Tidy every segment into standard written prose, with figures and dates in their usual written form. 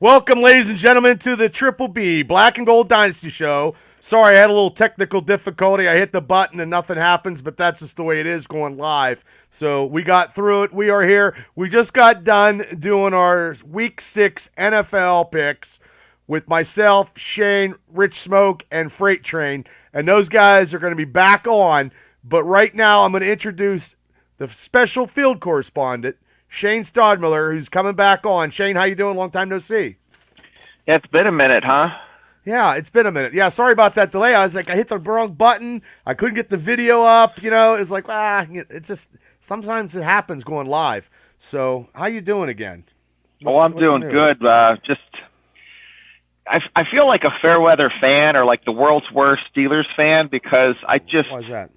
Welcome, ladies and gentlemen, to the Triple B Black and Gold Dynasty Show. Sorry, I had a little technical difficulty. I hit the button and nothing happens, but that's just the way it is going live. So we got through it. We are here. We just got done doing our Week 6 NFL picks with myself, Shane, Rich Smoke, and Freight Train. And those guys are going to be back on. But right now, I'm going to introduce the special field correspondent, Shane Stodmiller, who's coming back on. Shane, how you doing? Long time no see. Yeah, it's been a minute, huh? Yeah, it's been a minute. Yeah, sorry about that delay. I was like, I hit the wrong button. I couldn't get the video up. You know, it's like, it's just sometimes it happens going live. So, how you doing again? I'm doing good. I feel like a fair weather fan or like the world's worst Steelers fan because I just. Why is that?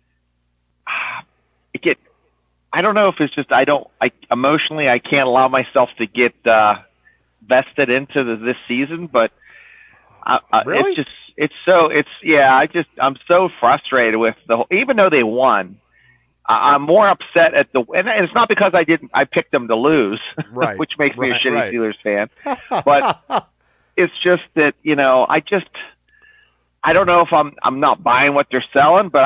I don't know if it's just emotionally I can't allow myself to get vested into this season, but really? I'm so frustrated with the whole, even though they won. I'm more upset at and it's not because I picked them to lose, right, which makes me a shitty right. Steelers fan, but it's just that, I don't know if I'm not buying what they're selling, but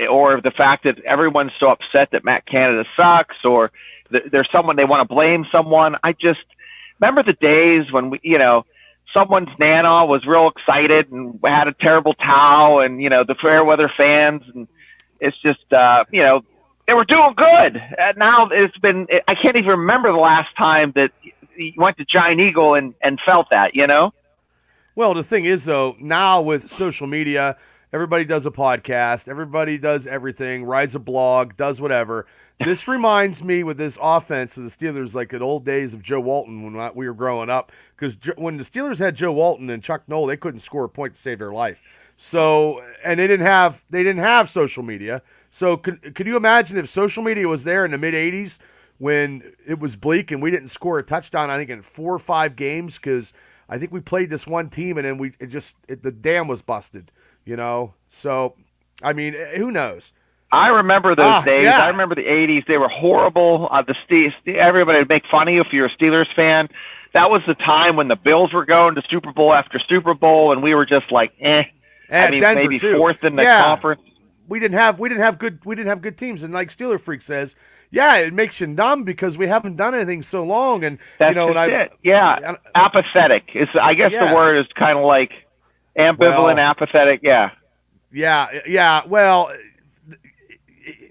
or the fact that everyone's so upset that Matt Canada sucks, or there's someone they want to blame someone. I just remember the days when someone's Nana was real excited and had a terrible towel, and the fair weather fans, and it's just they were doing good. And now I can't even remember the last time that you went to Giant Eagle and felt that. Well, the thing is, though, now with social media, everybody does a podcast, everybody does everything, writes a blog, does whatever. This reminds me with this offense of the Steelers, like the old days of Joe Walton when we were growing up, because when the Steelers had Joe Walton and Chuck Noll, they couldn't score a point to save their life. So, and they didn't have social media. So, could you imagine if social media was there in the mid '80s when it was bleak and we didn't score a touchdown? I think in 4 or 5 games because I think we played this one team and then the dam was busted, So, I mean, who knows? I remember those days. Yeah. I remember the '80s. They were horrible. Everybody would make fun of you if you're a Steelers fan. That was the time when the Bills were going to Super Bowl after Super Bowl, and we were just like, Denver maybe too. Fourth in the conference. We didn't have good teams, and like Steeler Freak says, yeah, it makes you numb because we haven't done anything so long, and That's it. Yeah, apathetic is. I guess the word is kind of like ambivalent, apathetic. Yeah. Yeah. Well,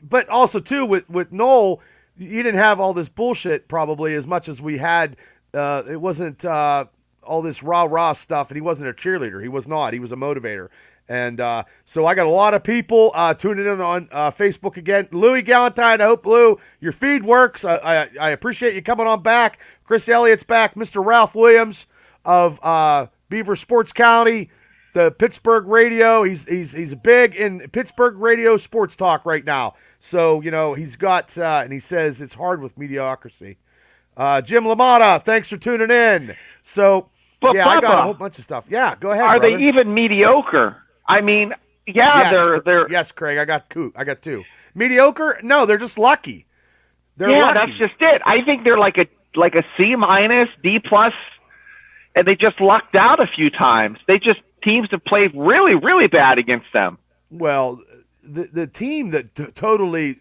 but also too with Noel, you didn't have all this bullshit probably as much as we had. It wasn't all this rah stuff, and he wasn't a cheerleader. He was not. He was a motivator. And so I got a lot of people tuning in on Facebook again. Louis Galentine, I hope, Lou, your feed works. I appreciate you coming on back. Chris Elliott's back. Mr. Ralph Williams of Beaver Sports County, the Pittsburgh radio. He's big in Pittsburgh radio sports talk right now. So, he's got, and he says it's hard with mediocrity. Jim LaMotta, thanks for tuning in. So, but I Papa, got a whole bunch of stuff. Yeah, go ahead, Are brother. they even mediocre? I mean, they're. Yes, Craig, I got 2. Mediocre? No, they're just lucky. They're lucky. That's just it. I think they're like a C-, D+, and they just lucked out a few times. Teams have played really, really bad against them. Well, the team that totally,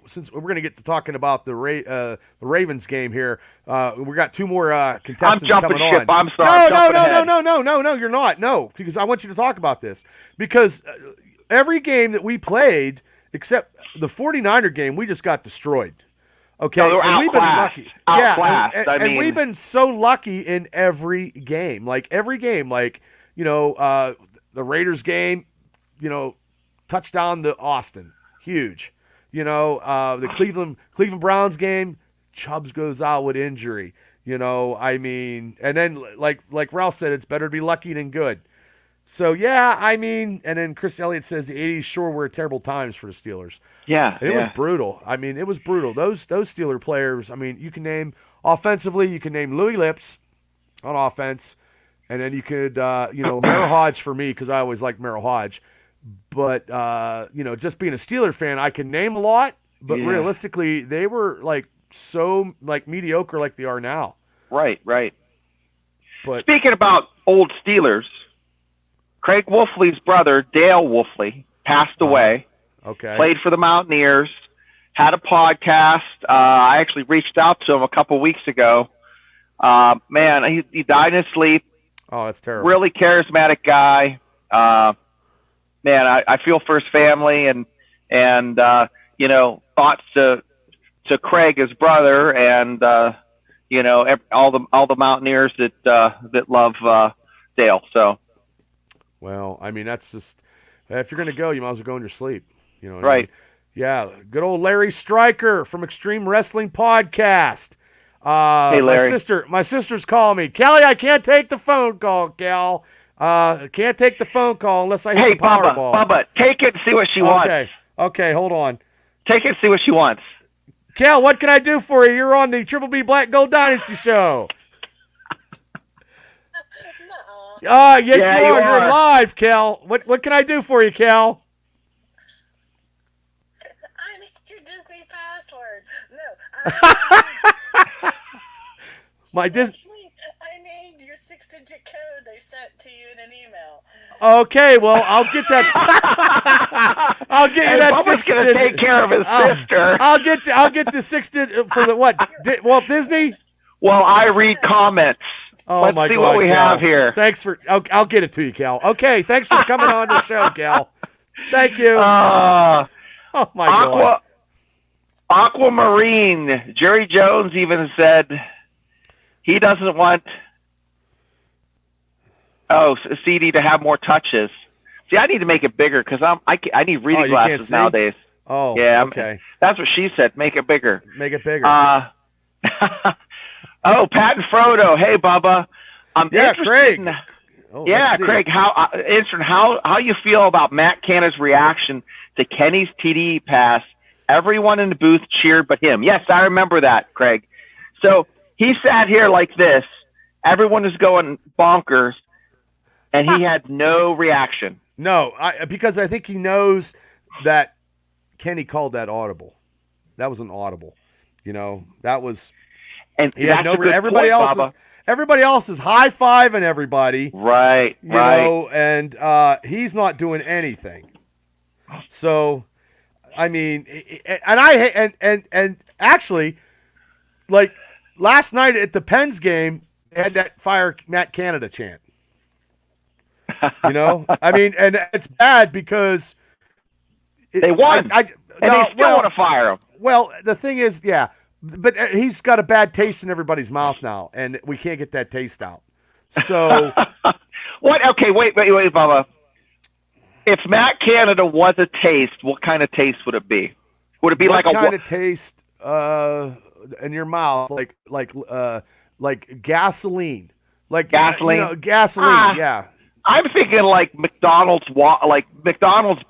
since we're going to get to talking about the Ravens game here, we got 2 more contestants coming on. I'm jumping ship. I'm sorry. No, you're not. No, because I want you to talk about this. Because every game that we played, except the 49er game, we just got destroyed. Okay, no, and we've been lucky. Outclassed. And we've been so lucky in every game. Like every game, the Raiders game, touchdown to Austin, huge. The Cleveland Browns game, Chubbs goes out with injury. And then like Ralph said, it's better to be lucky than good. So and then Chris Elliott says the '80s sure were terrible times for the Steelers. Yeah, it was brutal. It was brutal. Those Steeler players. You can name offensively. You can name Louis Lips on offense, and then you could Merrill Hodge for me because I always liked Merrill Hodge. But, just being a Steeler fan, I can name a lot, but realistically, they were so mediocre like they are now. Right. But speaking about old Steelers, Craig Wolfley's brother, Dale Wolfley, passed away. Okay. Played for the Mountaineers. Had a podcast. I actually reached out to him a couple weeks ago. Man, he died in his sleep. Oh, that's terrible. Really charismatic guy. Man, I feel for his family and you know, thoughts to Craig, his brother, and you know, all the Mountaineers that love Dale. So, well, I mean, that's just, if you're gonna go, you might as well go in your sleep. You know what right. I mean? Yeah, good old Larry Stryker from Extreme Wrestling Podcast. Hey, Larry. My sister's calling me. Kelly, I can't take the phone call, Cal. Can't take the phone call unless I hit the Powerball. Bubba, take it and see what she wants. Okay, hold on. Take it and see what she wants. Cal, what can I do for you? You're on the Triple B Black Gold Dynasty show. Yes, Yeah, you are. you are. You're live, Cal. What can I do for you, Cal? I need your Disney password. No. My Disney. I need your 6-digit code they sent to you in an email. Okay, well, I'll get that. I'll get you that Bubba's gonna take care of his sister. I'll get the 6 digit for the what? Walt Disney? Well, I read comments. Oh, Let's my see God, what we Cal. have here. Thanks for. I'll get it to you, Cal. Okay, thanks for coming on the show, Cal. Thank you. Oh my God. Aquamarine. Jerry Jones even said he doesn't want CD to have more touches. See, I need to make it bigger because I need reading you can't glasses see? nowadays. Oh, yeah. okay. That's what she said. Make it bigger. Make it bigger. Oh, Pat and Frodo. Hey, Bubba. I'm interested Craig. in- Oh, yeah, let's see. Craig. How you feel about Matt Canada's reaction to Kenny's TD pass? Everyone in the booth cheered but him. Yes, I remember that, Craig. So he sat here like this. Everyone is going bonkers, and he had no reaction. No, because I think he knows that Kenny called that audible. That was an audible. You know, that was. And He had that's a good everybody point, else Bubba. is everybody else is high-fiving everybody. Right, You know, and he's not doing anything. So, I mean, and actually, like last night at the Pens game, they had that fire Matt Canada chant. You know, I mean, and it's bad because They won, and they still want to fire him. Well, the thing is, yeah, but he's got a bad taste in everybody's mouth now, and we can't get that taste out. So, what? Okay, wait, Bubba. If Matt Canada was a taste, what kind of taste would it be? Would it be like what kind of taste in your mouth, like gasoline, like gasoline? You know, gasoline, yeah. I'm thinking like McDonald's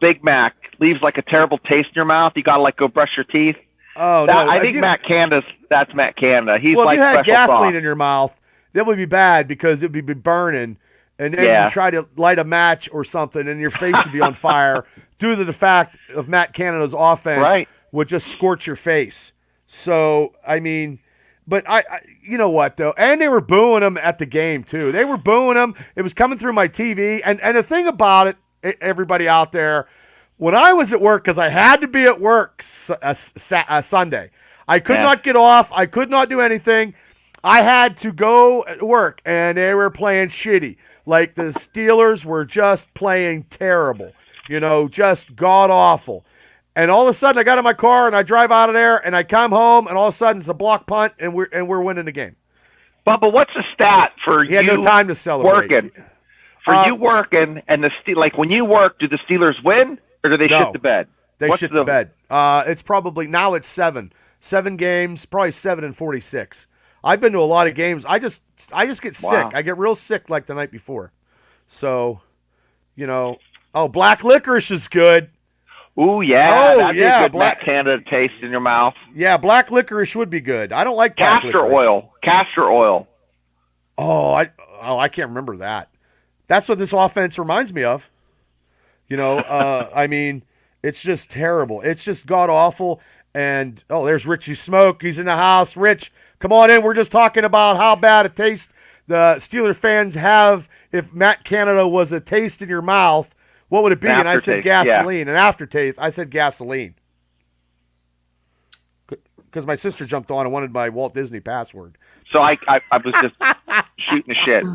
Big Mac leaves like a terrible taste in your mouth. You gotta like go brush your teeth. Oh no! I think Matt Canada's. That's Matt Canada. He's well, like if you had special gasoline sauce. in your mouth, that would be bad because it would be burning, and then Yeah. you try to light a match or something, and your face would be on fire due to the fact of Matt Canada's offense would just scorch your face. So I mean, but I you know what though, and they were booing him at the game too. They were booing him. It was coming through my TV, and the thing about it, everybody out there. When I was at work, because I had to be at work Sunday, I could not get off. I could not do anything. I had to go at work, and they were playing shitty. Like the Steelers were just playing terrible, you know, just god-awful. And all of a sudden, I got in my car, and I drive out of there, and I come home, and all of a sudden, it's a block punt, and we're winning the game. Bubba, what's the stat for He had no time to celebrate. Working? For you working, and like when you work, do the Steelers win? Or do they shit the bed? They shit the bed. It's probably now it's 7 games, probably 7-46. I've been to a lot of games. I just get sick. I get real sick like the night before. So, you know, black licorice is good. Ooh yeah, that'd be a good black Matt Canada taste in your mouth. Yeah, black licorice would be good. I don't like black castor licorice. Castor oil. Oh, I can't remember that. That's what this offense reminds me of. You know, I mean, it's just terrible. It's just god-awful. And, there's Richie Smoke. He's in the house. Rich, come on in. We're just talking about how bad it tastes the Steeler fans have if Matt Canada was a taste in your mouth, what would it be? And I said gasoline. An aftertaste. I said gasoline. Because my sister jumped on and wanted my Walt Disney password. So I was just shooting the shit.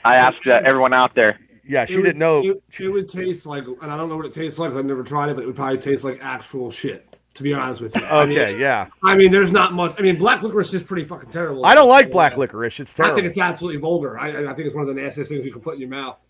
I asked everyone out there. Yeah, she didn't know. It would taste like, and I don't know what it tastes like because I've never tried it, but it would probably taste like actual shit, to be honest with you. Okay, yeah. I mean, there's not much. I mean, black licorice is pretty fucking terrible. I don't like black licorice. It's terrible. I think it's absolutely vulgar. I think it's one of the nastiest things you can put in your mouth.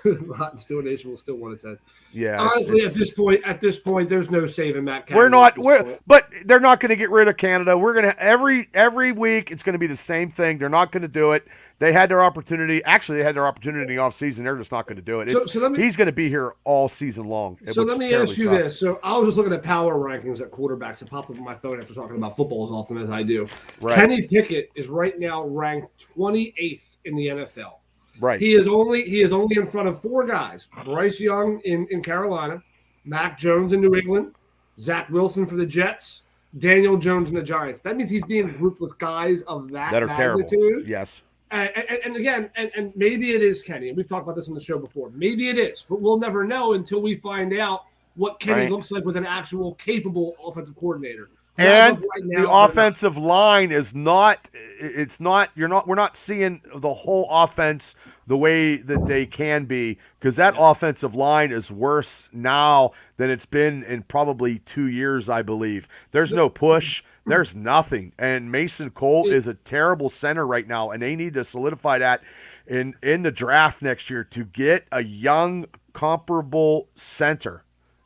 Rotten Steel Nation will still want to say. Yeah. Honestly, at this point, there's no saving Matt Canada. We're not. But they're not going to get rid of Canada. We're going to every week. It's going to be the same thing. They're not going to do it. They had their opportunity. Actually, they had their opportunity in the offseason. They're just not going to do it. He's going to be here all season long. So let me ask you this. So I was just looking at power rankings at quarterbacks. It popped up on my phone after talking about football as often as I do. Right. Kenny Pickett is right now ranked 28th in the NFL. Right. He is only in front of four guys: Bryce Young in Carolina, Mac Jones in New England, Zach Wilson for the Jets, Daniel Jones in the Giants. That means he's being grouped with guys of that are magnitude. terrible. Yes. And again, maybe it is Kenny. And we've talked about this on the show before. Maybe it is, but we'll never know until we find out what Kenny looks like with an actual capable offensive coordinator. And the offensive line is not. It's not. We're not seeing the whole offense the way that they can be, because that offensive line is worse now than it's been in probably 2 years, I believe. There's no push. There's nothing. And Mason Cole is a terrible center right now, and they need to solidify that in the draft next year to get a young, comparable center.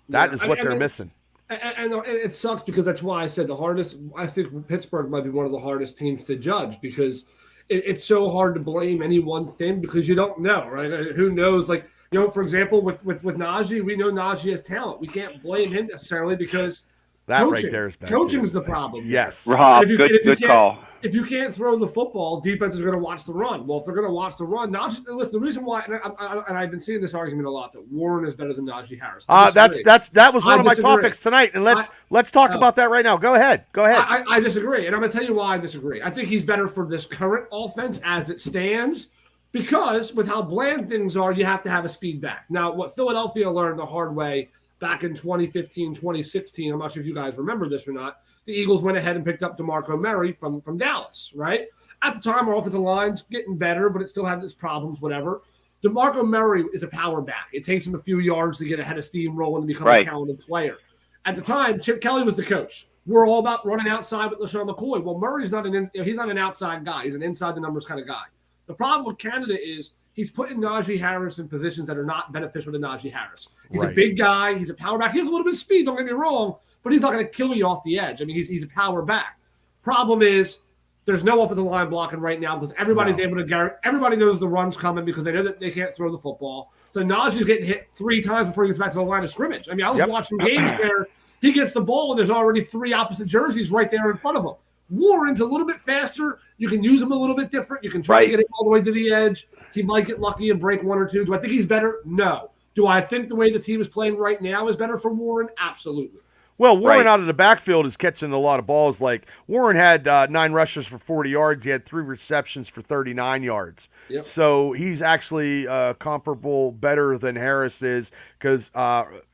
That is what they're missing. And it sucks because that's why I said the hardest. I think Pittsburgh might be one of the hardest teams to judge because it's so hard to blame any one thing because you don't know, right? Who knows? Like, for example, with Najee, we know Najee has talent. We can't blame him necessarily because coaching, right there is bad. Coaching's the problem. Yes. Rob, good call. If you can't throw the football, defense is going to watch the run. Well, if they're going to watch the run, listen, the reason why, and I've been seeing this argument a lot, that Warren is better than Najee Harris. That was one of my topics tonight, and let's talk about that right now. Go ahead. I disagree, and I'm going to tell you why I disagree. I think he's better for this current offense as it stands, because with how bland things are, you have to have a speed back. Now, what Philadelphia learned the hard way back in 2015, 2016, I'm not sure if you guys remember this or not, the Eagles went ahead and picked up DeMarco Murray from Dallas, right? At the time, our offensive line's getting better, but it still had its problems, whatever. DeMarco Murray is a power back. It takes him a few yards to get ahead of steamroll and become a talented player. At the time, Chip Kelly was the coach. We're all about running outside with LaShawn McCoy. Well, Murray's he's not an outside guy. He's an inside the numbers kind of guy. The problem with Canada is he's putting Najee Harris in positions that are not beneficial to Najee Harris. He's a big guy. He's a power back. He has a little bit of speed, don't get me wrong, but he's not going to kill you off the edge. I mean, he's a power back. Problem is there's no offensive line blocking right now because everybody's able to – everybody knows the run's coming because they know that they can't throw the football. So Najee's getting hit 3 times before he gets back to the line of scrimmage. I mean, I was watching games where he gets the ball and there's already 3 opposite jerseys right there in front of him. Warren's a little bit faster. You can use him a little bit different. You can try to get him all the way to the edge. He might get lucky and break 1 or 2. Do I think he's better? No. Do I think the way the team is playing right now is better for Warren? Absolutely. Well, Warren out of the backfield is catching a lot of balls. Like Warren had 9 rushes for 40 yards. He had 3 receptions for 39 yards. Yep. So he's actually comparable, better than Harris is because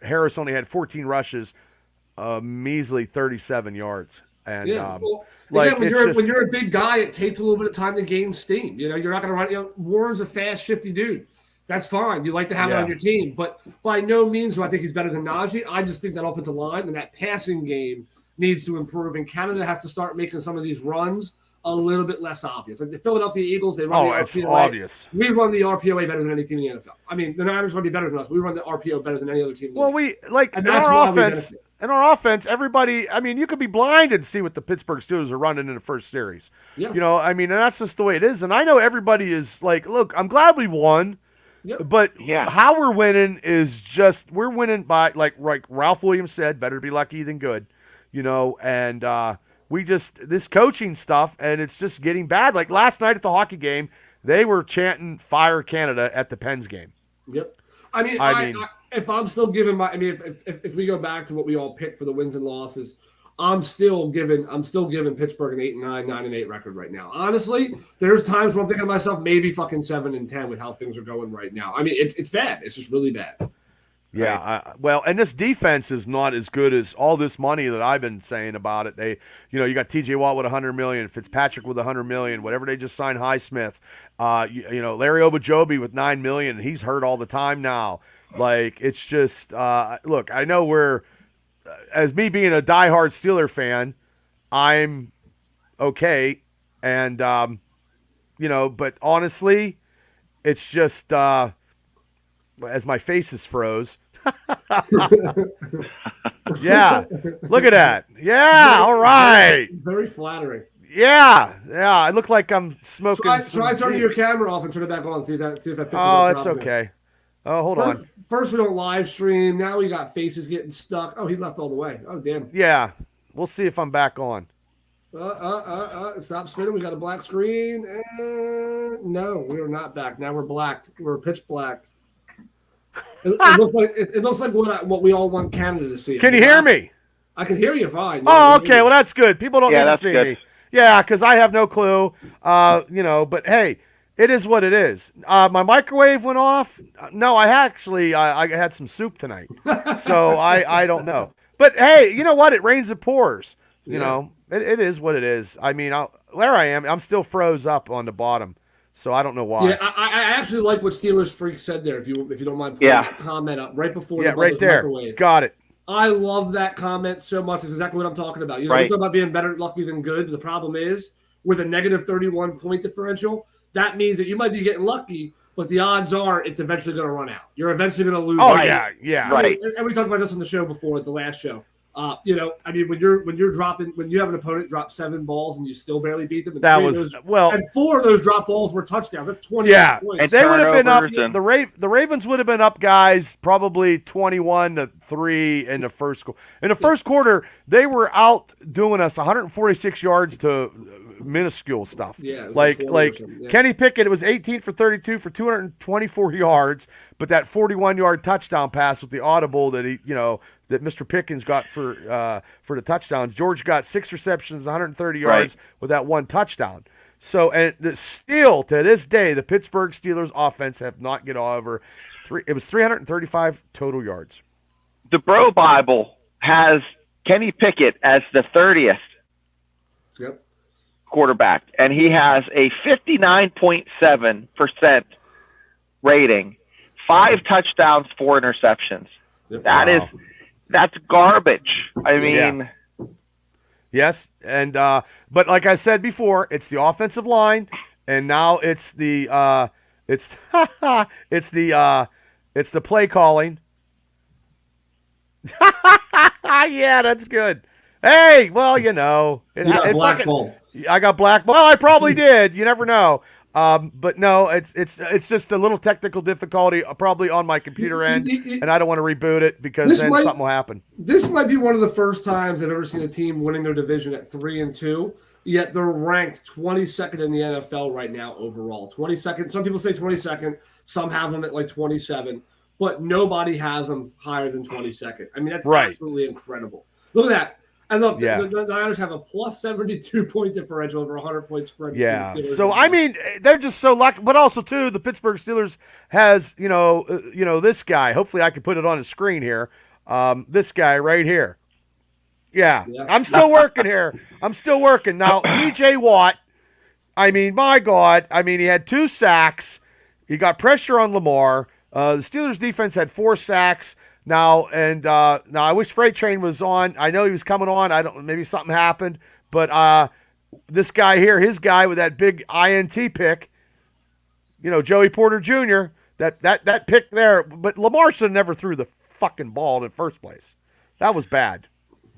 Harris only had 14 rushes, measly 37 yards. And when you're a big guy, it takes a little bit of time to gain steam. You're not going to run. Warren's a fast, shifty dude. That's fine. You like to have it on your team, but by no means do I think he's better than Najee. I just think that offensive line and that passing game needs to improve, and Canada has to start making some of these runs a little bit less obvious. Like the Philadelphia Eagles, they run the RPO. It's obvious. We run the RPO better than any team in the NFL. I mean, the Niners might be better than us. We run the RPO better than any other team. In our offense, everybody, I mean, you could be blind and see what the Pittsburgh Steelers are running in the first series. Yeah. And that's just the way it is. And I know everybody is like, look, I'm glad we won. Yep. But how we're winning is just we're winning by like Ralph Williams said, better to be lucky than good, and we just this coaching stuff and it's just getting bad. Like last night at the hockey game, they were chanting "Fire Canada" at the Pens game. Yep. I mean, if I'm still giving if we go back to what we all picked for the wins and losses, I'm still giving Pittsburgh an 8-9, 9-8 record right now. Honestly, there's times where I'm thinking to myself, maybe fucking 7-10 with how things are going right now. I mean, it's bad. It's just really bad. Yeah, well, and this defense is not as good as all this money that I've been saying about it. They, you got T.J. Watt with $100 million, Fitzpatrick with $100 million, whatever they just signed Highsmith. Larry Obajobi with $9 million. He's hurt all the time now. Like, it's just look. I know we're as me being a diehard Steeler fan, I'm okay, and but honestly, it's just. As my face is froze. Yeah. Look at that. Yeah. All right. Very flattering. Yeah. I look like I'm smoking. Try turning your camera off and turn it back on. See if that fits. Oh, it's okay. Oh, hold on. First we don't live stream. Now we got faces getting stuck. Oh, he left all the way. Oh, damn. Yeah. We'll see if I'm back on. Stop spinning. We got a black screen. And no, we are not back. Now we're black. We're pitch black. It looks like what we all want Canada to see. Can you hear me? I can hear you fine. Oh, okay. Well, that's good. People don't need to see me. Yeah, because I have no clue. But hey, it is what it is. My microwave went off. No, I had some soup tonight, so I don't know. But hey, you know what? It rains, it pours. You know, it is what it is. I mean, there I am. I'm still froze up on the bottom. So I don't know why. Yeah, I actually like what Steelers Freak said there. If you don't mind putting that comment up right before the right there. Microwave. Got it. I love that comment so much. It's exactly what I'm talking about. We're talking about being better lucky than good. The problem is with a negative 31 point differential, that means that you might be getting lucky, but the odds are it's eventually going to run out. You're eventually going to lose. Oh yeah. Right. And we talked about this on the show before at the last show. I mean, when you have an opponent drop 7 balls and you still barely beat them, and 4 of those drop balls were touchdowns. That's 20 points. And they would have been up. The Ravens would have been up, guys, probably 21-3 in the first quarter. In the first quarter, they were out doing us 146 yards to minuscule stuff. Yeah, like Kenny Pickett, it was 18 for 32 for 224 yards, but that 41-yard touchdown pass with the audible that that Mr. Pickens got for the touchdowns. George got 6 receptions, 130 yards with that one touchdown. So, and still to this day, the Pittsburgh Steelers offense have not get over 335 total yards. The Bro Bible has Kenny Pickett as the 30th quarterback, and he has a 59.7% rating, 5 touchdowns, 4 interceptions. Yep. That's garbage. I mean, yes, and but like I said before, it's the offensive line, and now it's the it's the play calling. Yeah, that's good. Hey, well, I got black. Well, I probably did. You never know. But no, it's just a little technical difficulty probably on my computer end, and I don't want to reboot it because then something will happen. This might be one of the first times I've ever seen a team winning their division at 3-2, yet they're ranked 22nd in the NFL right now overall. 22nd. Some people say 22nd. Some have them at like 27, but nobody has them higher than 22nd. I mean, that's absolutely incredible. Look at that. And look, the Niners have a plus 72 point differential over 100 point spread. Yeah. So I mean, they're just so lucky. But also too, the Pittsburgh Steelers has this guy. Hopefully, I can put it on the screen here. This guy right here. Yeah. I'm still working here. I'm still working now. T.J. Watt. I mean, my God. I mean, he had 2 sacks. He got pressure on Lamar. The Steelers defense had 4 sacks. Now I wish Freight Train was on. I know he was coming on. Maybe something happened, but this guy here, his guy with that big INT pick, Joey Porter Jr. That pick there. But Lamar should have never threw the fucking ball in the first place. That was bad.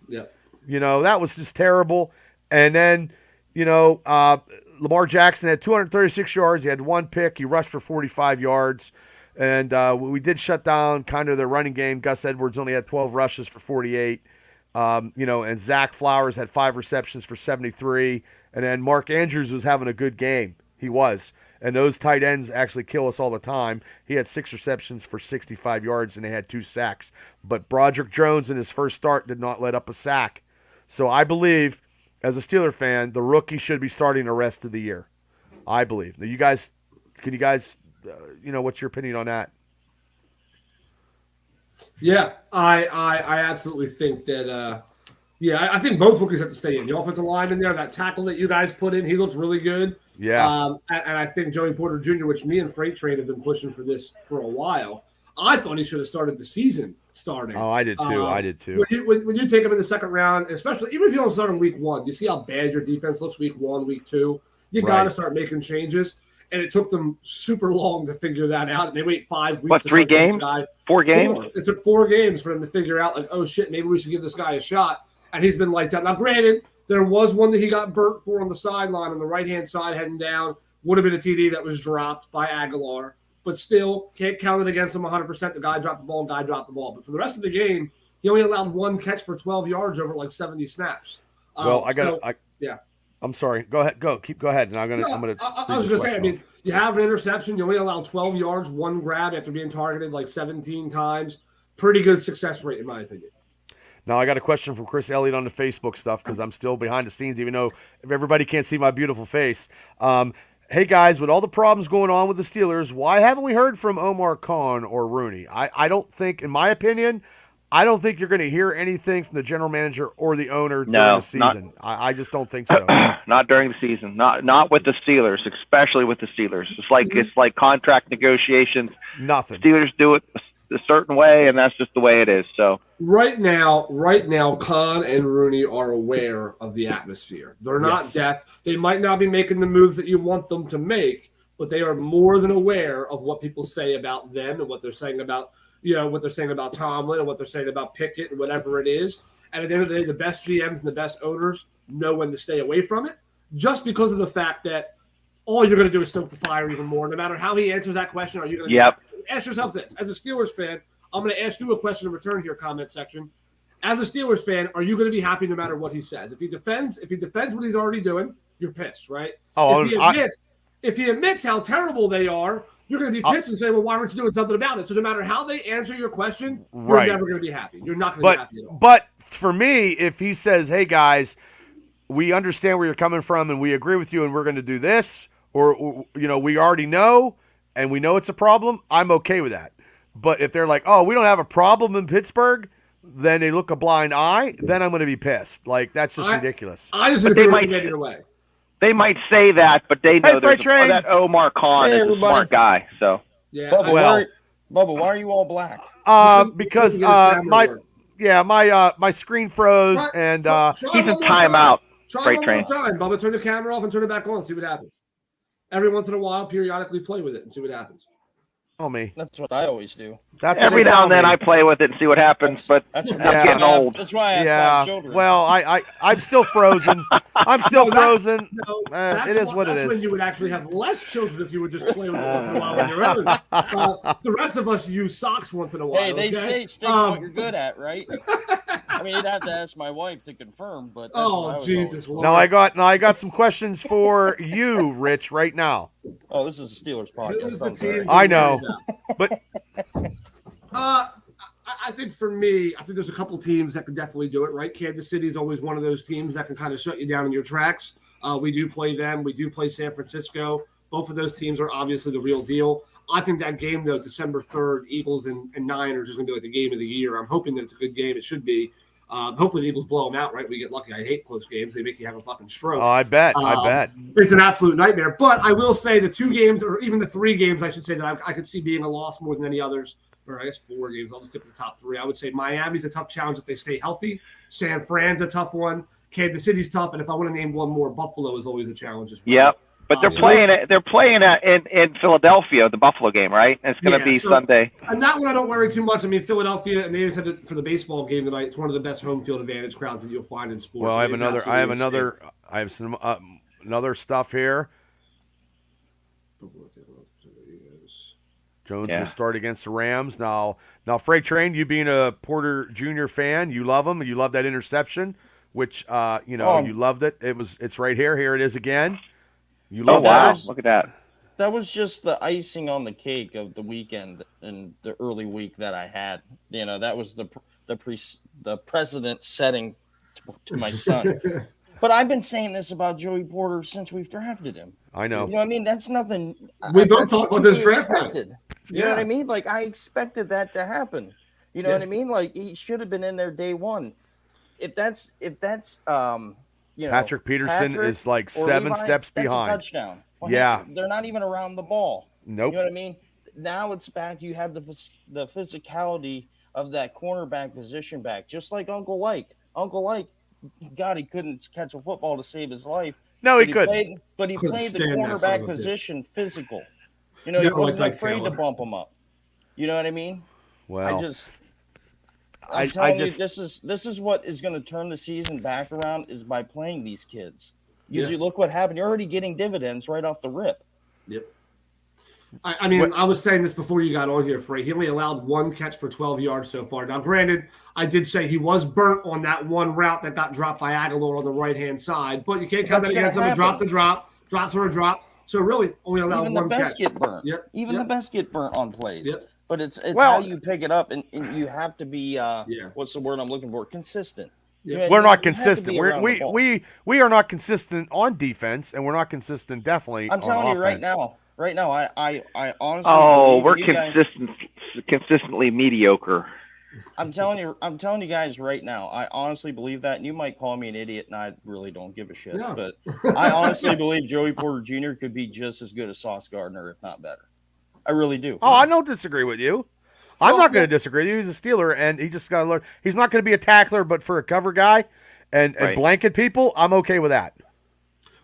Yeah. That was just terrible. And then Lamar Jackson had 236 yards. He had 1 pick. He rushed for 45 yards. And we did shut down kind of their running game. Gus Edwards only had 12 rushes for 48. And Zach Flowers had 5 receptions for 73. And then Mark Andrews was having a good game. He was. And those tight ends actually kill us all the time. He had 6 receptions for 65 yards, and they had 2 sacks. But Broderick Jones in his first start did not let up a sack. So I believe, as a Steeler fan, the rookie should be starting the rest of the year. I believe. Now, can you guys, what's your opinion on that? Yeah, I absolutely think that. I think both rookies have to stay in. The offensive line in there, that tackle that you guys put in, he looks really good. Yeah. And I think Joey Porter Jr., which me and Freight Train have been pushing for this for a while, I thought he should have started the season starting. Oh, I did too. When you take him in the second round, especially even if you don't start in week 1, you see how bad your defense looks week 1, week 2. You got to start making changes. And it took them super long to figure that out. And they wait 5 weeks. What, 3 games? 4 games? It took 4 games for them to figure out, like, oh, shit, maybe we should give this guy a shot. And he's been lights out. Now, granted, there was one that he got burnt for on the sideline on the right-hand side heading down. Would have been a TD that was dropped by Aguilar. But still, can't count it against him 100%. The guy dropped the ball, But for the rest of the game, he only allowed 1 catch for 12 yards over like 70 snaps. Well, yeah. I'm sorry. Go ahead. Go ahead. And I'm gonna. I was going to say. I mean, you have an interception. You only allow 12 yards, 1 grab after being targeted like 17 times. Pretty good success rate, in my opinion. Now, I got a question from Chris Elliott on the Facebook stuff because I'm still behind the scenes, even though everybody can't see my beautiful face. Hey, guys, with all the problems going on with the Steelers, why haven't we heard from Omar Khan or Rooney? I don't think, in my opinion, I don't think you're going to hear anything from the general manager or the owner during the season. I just don't think so. Not during the season. Not with the Steelers, especially with the Steelers. It's like contract negotiations. Nothing. Steelers do it a certain way, and that's just the way it is. So right now, Khan and Rooney are aware of the atmosphere. They're not deaf. They might not be making the moves that you want them to make, but they are more than aware of what people say about them and what they're saying about what they're saying about Tomlin and what they're saying about Pickett and whatever it is. And at the end of the day, the best GMs and the best owners know when to stay away from it, just because of the fact that all you're going to do is stoke the fire even more. No matter how he answers that question, are you going to ask yourself this? As a Steelers fan, I'm going to ask you a question in return here, comment section. As a Steelers fan, are you going to be happy no matter what he says? If he defends what he's already doing, you're pissed, right? Oh, if he admits how terrible they are, you're going to be pissed and say, well, why aren't you doing something about it? So no matter how they answer your question, you're never going to be happy. You're not going to be happy at all. But for me, if he says, hey, guys, we understand where you're coming from and we agree with you and we're going to do this, or we already know and we know it's a problem, I'm okay with that. But if they're like, oh, we don't have a problem in Pittsburgh, then they look a blind eye, then I'm going to be pissed. Like, that's just ridiculous. I just think they might get either way. They might say that, but they know that Omar Khan is a smart guy. So yeah, Bubba, why are you all black? Because my screen froze he's in timeout. Try one more time, Bubba. Turn the camera off and turn it back on and see what happens. Every once in a while, periodically play with it and see what happens. Me. That's what I always do. Every now and then I play with it and see what happens, but that's I'm getting old. That's why I have 5 children. Well, I'm still frozen. I'm still frozen. It is what it is. That's when you would actually have less children if you would just play with it once in a while on your own. The rest of us use socks once in a while. Hey, they say stick what you're good at, right? I mean, you'd have to ask my wife to confirm, but that's Jesus! Now I got some questions for you, Rich, right now. Oh, this is a Steelers podcast. I know, but I think for me, there's a couple teams that can definitely do it. Right, Kansas City is always one of those teams that can kind of shut you down in your tracks. We do play them. We do play San Francisco. Both of those teams are obviously the real deal. I think that game, though, December 3rd, Eagles and Niners is going to be like the game of the year. I'm hoping that it's a good game. It should be. Hopefully the Eagles blow them out, right? We get lucky. I hate close games. They make you have a fucking stroke. Oh, I bet. It's an absolute nightmare. But I will say the 2 games, or even the 3 games, I should say, that I could see being a loss more than any others, or I guess 4 games. I'll just stick with the top 3. I would say Miami's a tough challenge if they stay healthy. San Fran's a tough one. Kansas City's tough. And if I want to name one more, Buffalo is always a challenge as well. Yep. But they're playing it. They're playing it in Philadelphia, the Buffalo game, right? And it's going to be Sunday. And that one I don't worry too much. I mean, Philadelphia, and they just had it for the baseball game tonight. It's one of the best home field advantage crowds that you'll find in sports. Well, I have some another stuff here. Jones will start against the Rams now. Freight Train, you being a Porter Jr. fan, you love him. You love that interception, which you loved it. It's right here. Here it is again. You love that. Look at that. That was just the icing on the cake of the weekend and the early week that I had. That was the precedent-setting to my son. But I've been saying this about Joey Porter since we've drafted him. I know. You know what I mean? That's nothing. We both that's talked about this draft. expected. You know what I mean? Like, I expected that to happen. You know what I mean? Like, he should have been in there day one. If that's Patrick Peterson is like 7 Levi, steps that's behind. a touchdown. Well, Yeah. hey, they're not even around the ball. Nope. You know what I mean? Now it's back. You have the physicality of that cornerback position back, just like Uncle Ike. Uncle Ike, God, he couldn't catch a football to save his life. No, he couldn't. But he Couldn't played the stand that son cornerback of a bitch. position physical. You know, he Never liked wasn't Ike afraid to Taylor. bump him up. You know what I mean? Well, I'm telling you, this is what is going to turn the season back around is by playing these kids. Because you look what happened. You're already getting dividends right off the rip. Yep. I mean, I was saying this before you got on here, Frey. He only allowed 1 catch for 12 yards so far. Now, granted, I did say he was burnt on that one route that got dropped by Aguilar on the right-hand side, but you can't count that against him. He dropped the drop, drops for a drop. So really, only allowed Even 1 the best catch. get burnt. Yep. Even the best get burnt on plays. Yep. But it's Well- how you pick it up, and you have to be what's the word I'm looking for? Consistent. Yeah. You know, we're you not have to be consistent. around the ball. We are not consistent on defense, and we're not consistent definitely. I'm telling on you right offense. now, I honestly. Oh, believe we're you guys- consistently mediocre. I'm telling you guys right now, I honestly believe that. And you might call me an idiot, and I really don't give a shit. No. But I honestly believe Joey Porter Jr. could be just as good as Sauce Gardner, if not better. I really do. Oh, I don't disagree with you. I'm not going to disagree with you. He's a Steeler, and he just got to learn. He's not going to be a tackler, but for a cover guy and Right. blanket people, I'm okay with that.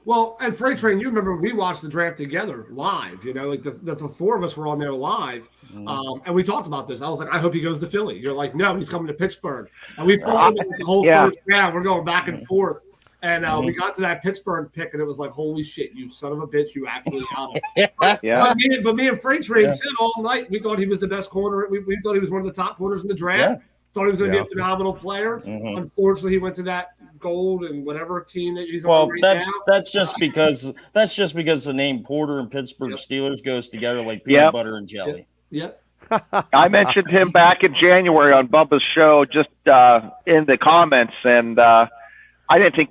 Well, and Freight Train, you remember we watched the draft together live. You know, like the 4 of us were on there live, and we talked about this. I was like, I hope he goes to Philly. You're like, no, he's coming to Pittsburgh, and we followed him the whole first round. We're going back and forth, and we got to that Pittsburgh pick, and it was like, holy shit, you son of a bitch, you actually got him. Yeah. But me and Freight Train said all night we thought he was the best corner. We thought he was one of the top corners in the draft. Thought he was going to be a phenomenal player. Unfortunately, he went to that gold and whatever team that he's on right now. That's just because the name Porter and Pittsburgh Steelers goes together like peanut butter and jelly. Yep. I mentioned him back in January on Bubba's show, just in the comments, and I didn't think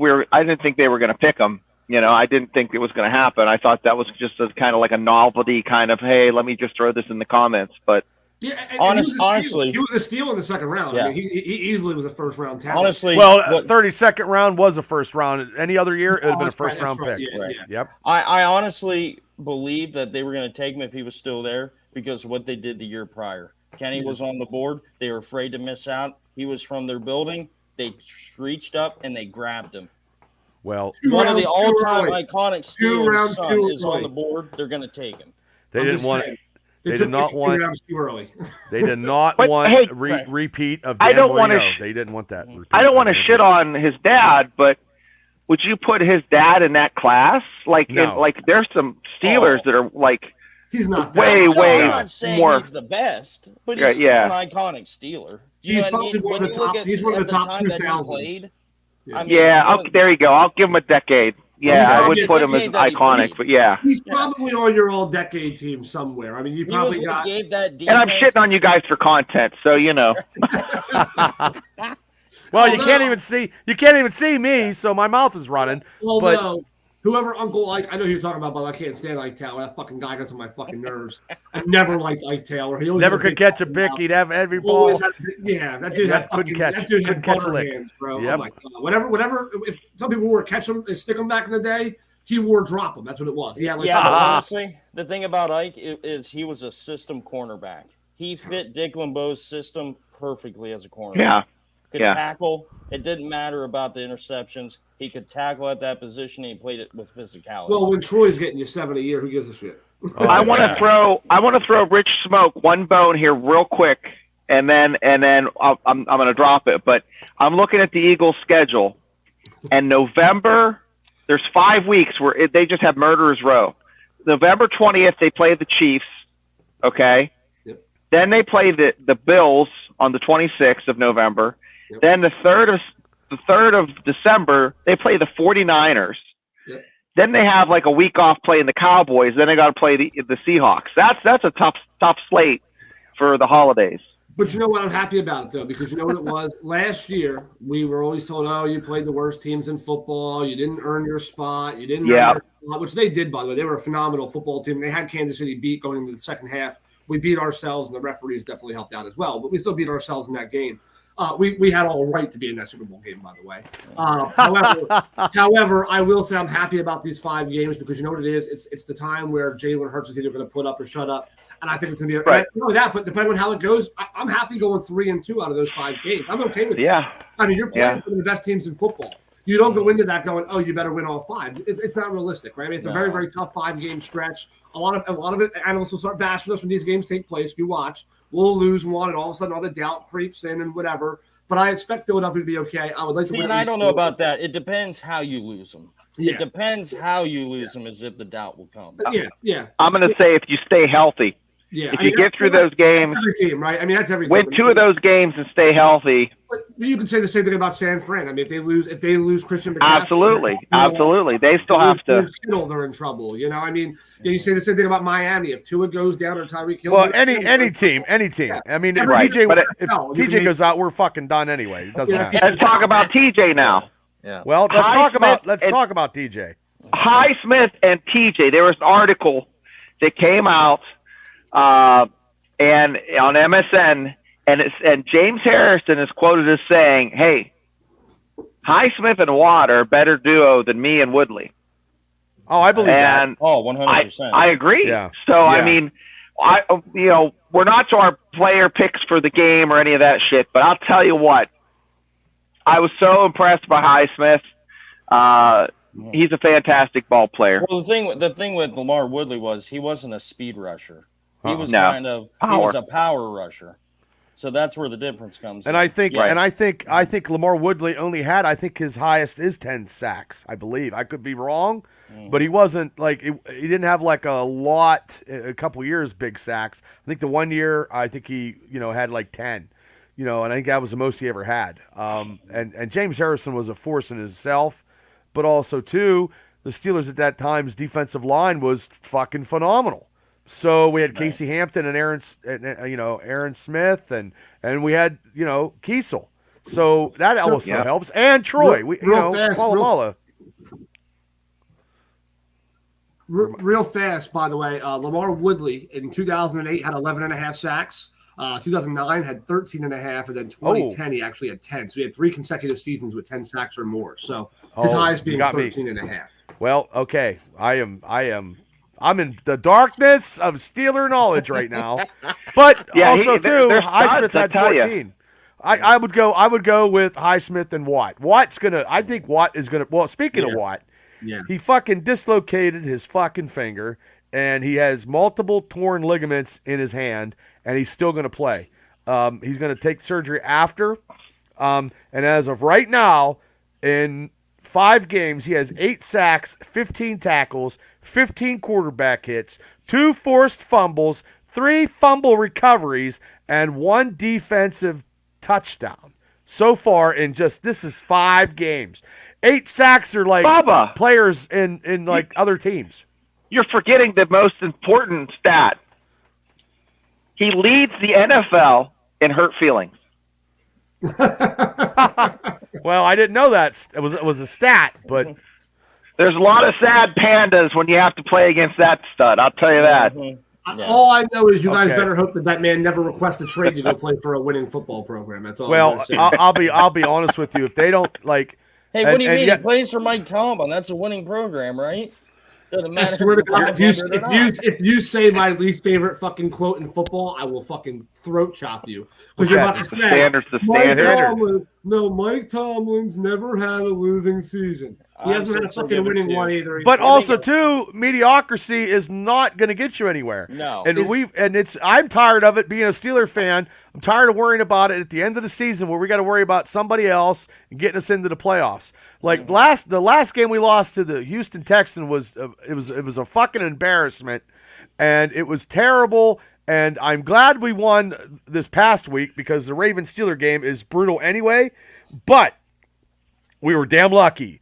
they were going to pick him. You know, I didn't think it was going to happen. I thought that was just a kind of like a novelty kind of, hey, let me just throw this in the comments. But Yeah, and honestly, he was a steal in the second round. Yeah. I mean, he easily was a first round talent. Honestly, Well, 32nd round was a first round. Any other year, it would have been a first round right. pick. Yeah. Yep. I honestly believe that they were going to take him if he was still there because of what they did the year prior. Kenny was on the board. They were afraid to miss out. He was from their building. They reached up and they grabbed him. Well, One of the all-time early. iconic 2 rounds Steelers' son too is on early. the board. They're going to take him. they I'm didn't just want. saying. They took did not 2 want. rounds too early. They did not But, want hey, repeat of I Dan don't wanna Marino. sh- They didn't want that. I don't want to shit on his dad, but would you put his dad in that class? Like, No. there's some Steelers that are like He's not that way, No, way I'm not saying more. he's the best, but he's still an iconic Steeler. Do you He's know what I probably mean? one of When the you look top- at- he's one of at the top time that he 2000s. played, Yeah. I mean, Yeah, there you go. I'll give him a decade. Yeah, I would probably put him as decade that he iconic, played. but yeah. He's probably on your all-decade team somewhere. I mean, you he probably was what got. gave that And I'm defense- shitting on you guys for content, so you know. Well, you Although- can't even see. You can't even see me, so my mouth is running. Although, whoever Uncle Ike, I know who you're talking about, but I can't stand Ike Taylor. That fucking guy gets on my fucking nerves. I never liked Ike Taylor. He always Never had a could big catch a fucking pick. mouth. He'd have every ball. Always had a big- yeah, that dude That had couldn't fucking. catch- That dude had couldn't catch a butter lick. hands, bro. Yep. Oh my god. Whatever. If some people were catch them and stick them back in the day, he wore drop them. That's what it was. He had like. Yeah, but some- honestly, the thing about Ike is he was a system cornerback. He fit Dick LeBeau's system perfectly as a cornerback. Yeah. Could tackle. It didn't matter about the interceptions. He could tackle at that position. And he played it with physicality. Well, when Troy's getting you 7 a year, who gives a shit? Oh, I want yeah. to throw Rich Smoke one bone here real quick, and then I'm going to drop it. But I'm looking at the Eagles' schedule, and November there's 5 weeks where they just have Murderers Row. November 20th they play the Chiefs, okay. Yep. Then they play the Bills on the 26th of November. Yep. Then the 3rd of December they play the 49ers. Yep. Then they have like a week off playing the Cowboys. Then they got to play the Seahawks. That's a tough slate for the holidays. But you know what? I'm happy about it, though, because you know what it was? Last year, we were always told, oh, you played the worst teams in football. You didn't earn your spot. You didn't earn your spot, which they did, by the way. They were a phenomenal football team. They had Kansas City beat going into the second half. We beat ourselves, and the referees definitely helped out as well. But we still beat ourselves in that game. We had all right to be in that Super Bowl game, by the way. However, I will say I'm happy about these 5 games because you know what it is? It's the time where Jalen Hurts is either going to put up or shut up. And I think it's going to be right. Not only that, but depending on how it goes, I'm happy going 3-2 out of those 5 games. I'm okay with that. I mean, you're playing one of the best teams in football. You don't go into that going, oh, you better win all 5. It's not realistic, right? I mean, it's a very, very tough 5-game stretch. A lot of it, analysts will start bashing us when these games take place. You watch. We'll lose one, and all of a sudden all the doubt creeps in and whatever. But I expect Philadelphia to be okay. I would like to win. And I don't know about that. It depends how you lose them. Yeah. It depends how you lose them as if the doubt will come. Yeah. I'm going to say if you stay healthy. Yeah, if you get through those games, every team, right? I mean, that's every win team. 2 of those games and stay healthy. But you can say the same thing about San Fran. I mean, if they lose Christian McCaffrey, absolutely, they still have to. They're in trouble. You know, I mean, you say the same thing about Miami. If Tua goes down or Tyreek Hill, any team. Yeah. I mean, if right. TJ goes out, we're fucking done anyway. It doesn't matter. Let's talk about TJ now. Yeah. Well, let's talk about TJ. Highsmith and TJ. There was an article that came out. And on MSN, and James Harrison is quoted as saying, "Hey, Highsmith and Watt are a better duo than me and Woodley." Oh, I believe that. Oh, 100%. I agree. Yeah. So I mean, we're not to our player picks for the game or any of that shit, but I'll tell you what, I was so impressed by Highsmith. He's a fantastic ball player. Well, the thing with Lamar Woodley was he wasn't a speed rusher. He was he was a power rusher. So that's where the difference comes. And I think Lamar Woodley only had, I think his highest is 10 sacks, I believe. I could be wrong, but he wasn't like he didn't have like a couple years big sacks. I think the one year I think he had like 10. And I think that was the most he ever had. And James Harrison was a force in himself, but also too, the Steelers at that time's defensive line was fucking phenomenal. So we had Casey Hampton and Aaron Smith, and we had Kiesel. So that also helps. And Troy, Real fast, by the way, Lamar Woodley in 2008 had 11.5 sacks. 2009 had 13.5, and then 2010 he actually had 10. So he had 3 consecutive seasons with 10 sacks or more. So his highest being 13.5. Well, okay, I'm in the darkness of Steeler knowledge right now, but Highsmith had 14. I would go with Highsmith and Watt. I think Watt is gonna. Well, speaking of Watt, he fucking dislocated his fucking finger, and he has multiple torn ligaments in his hand, and he's still gonna play. He's gonna take surgery after, and as of right now, in 5 games, he has 8 sacks, 15 tackles, 15 quarterback hits, 2 forced fumbles, 3 fumble recoveries, and 1 defensive touchdown. So far in this is 5 games. 8 sacks are like Bubba, players in like other teams. You're forgetting the most important stat. He leads the NFL in hurt feelings. Well, I didn't know that. It was a stat, but there's a lot of sad pandas when you have to play against that stud. I'll tell you that. All I know is you guys better hope that man never requests a trade to go play for a winning football program. That's all. Well, I'll be honest with you. If they don't like, hey, what do you mean? He plays for Mike Tomlin. That's a winning program, right? Doesn't matter. I swear to God, if you say my least favorite fucking quote in football, I will fucking throat chop you. Because you're about to say, Mike Tomlin's never had a losing season. He hasn't had a fucking winning one either. But also, too, mediocrity is not going to get you anywhere. No. And I'm tired of it being a Steeler fan. I'm tired of worrying about it at the end of the season where we got to worry about somebody else and getting us into the playoffs. Like the last game we lost to the Houston Texans was a fucking embarrassment, and it was terrible. And I'm glad we won this past week because the Ravens-Steeler game is brutal anyway. But we were damn lucky.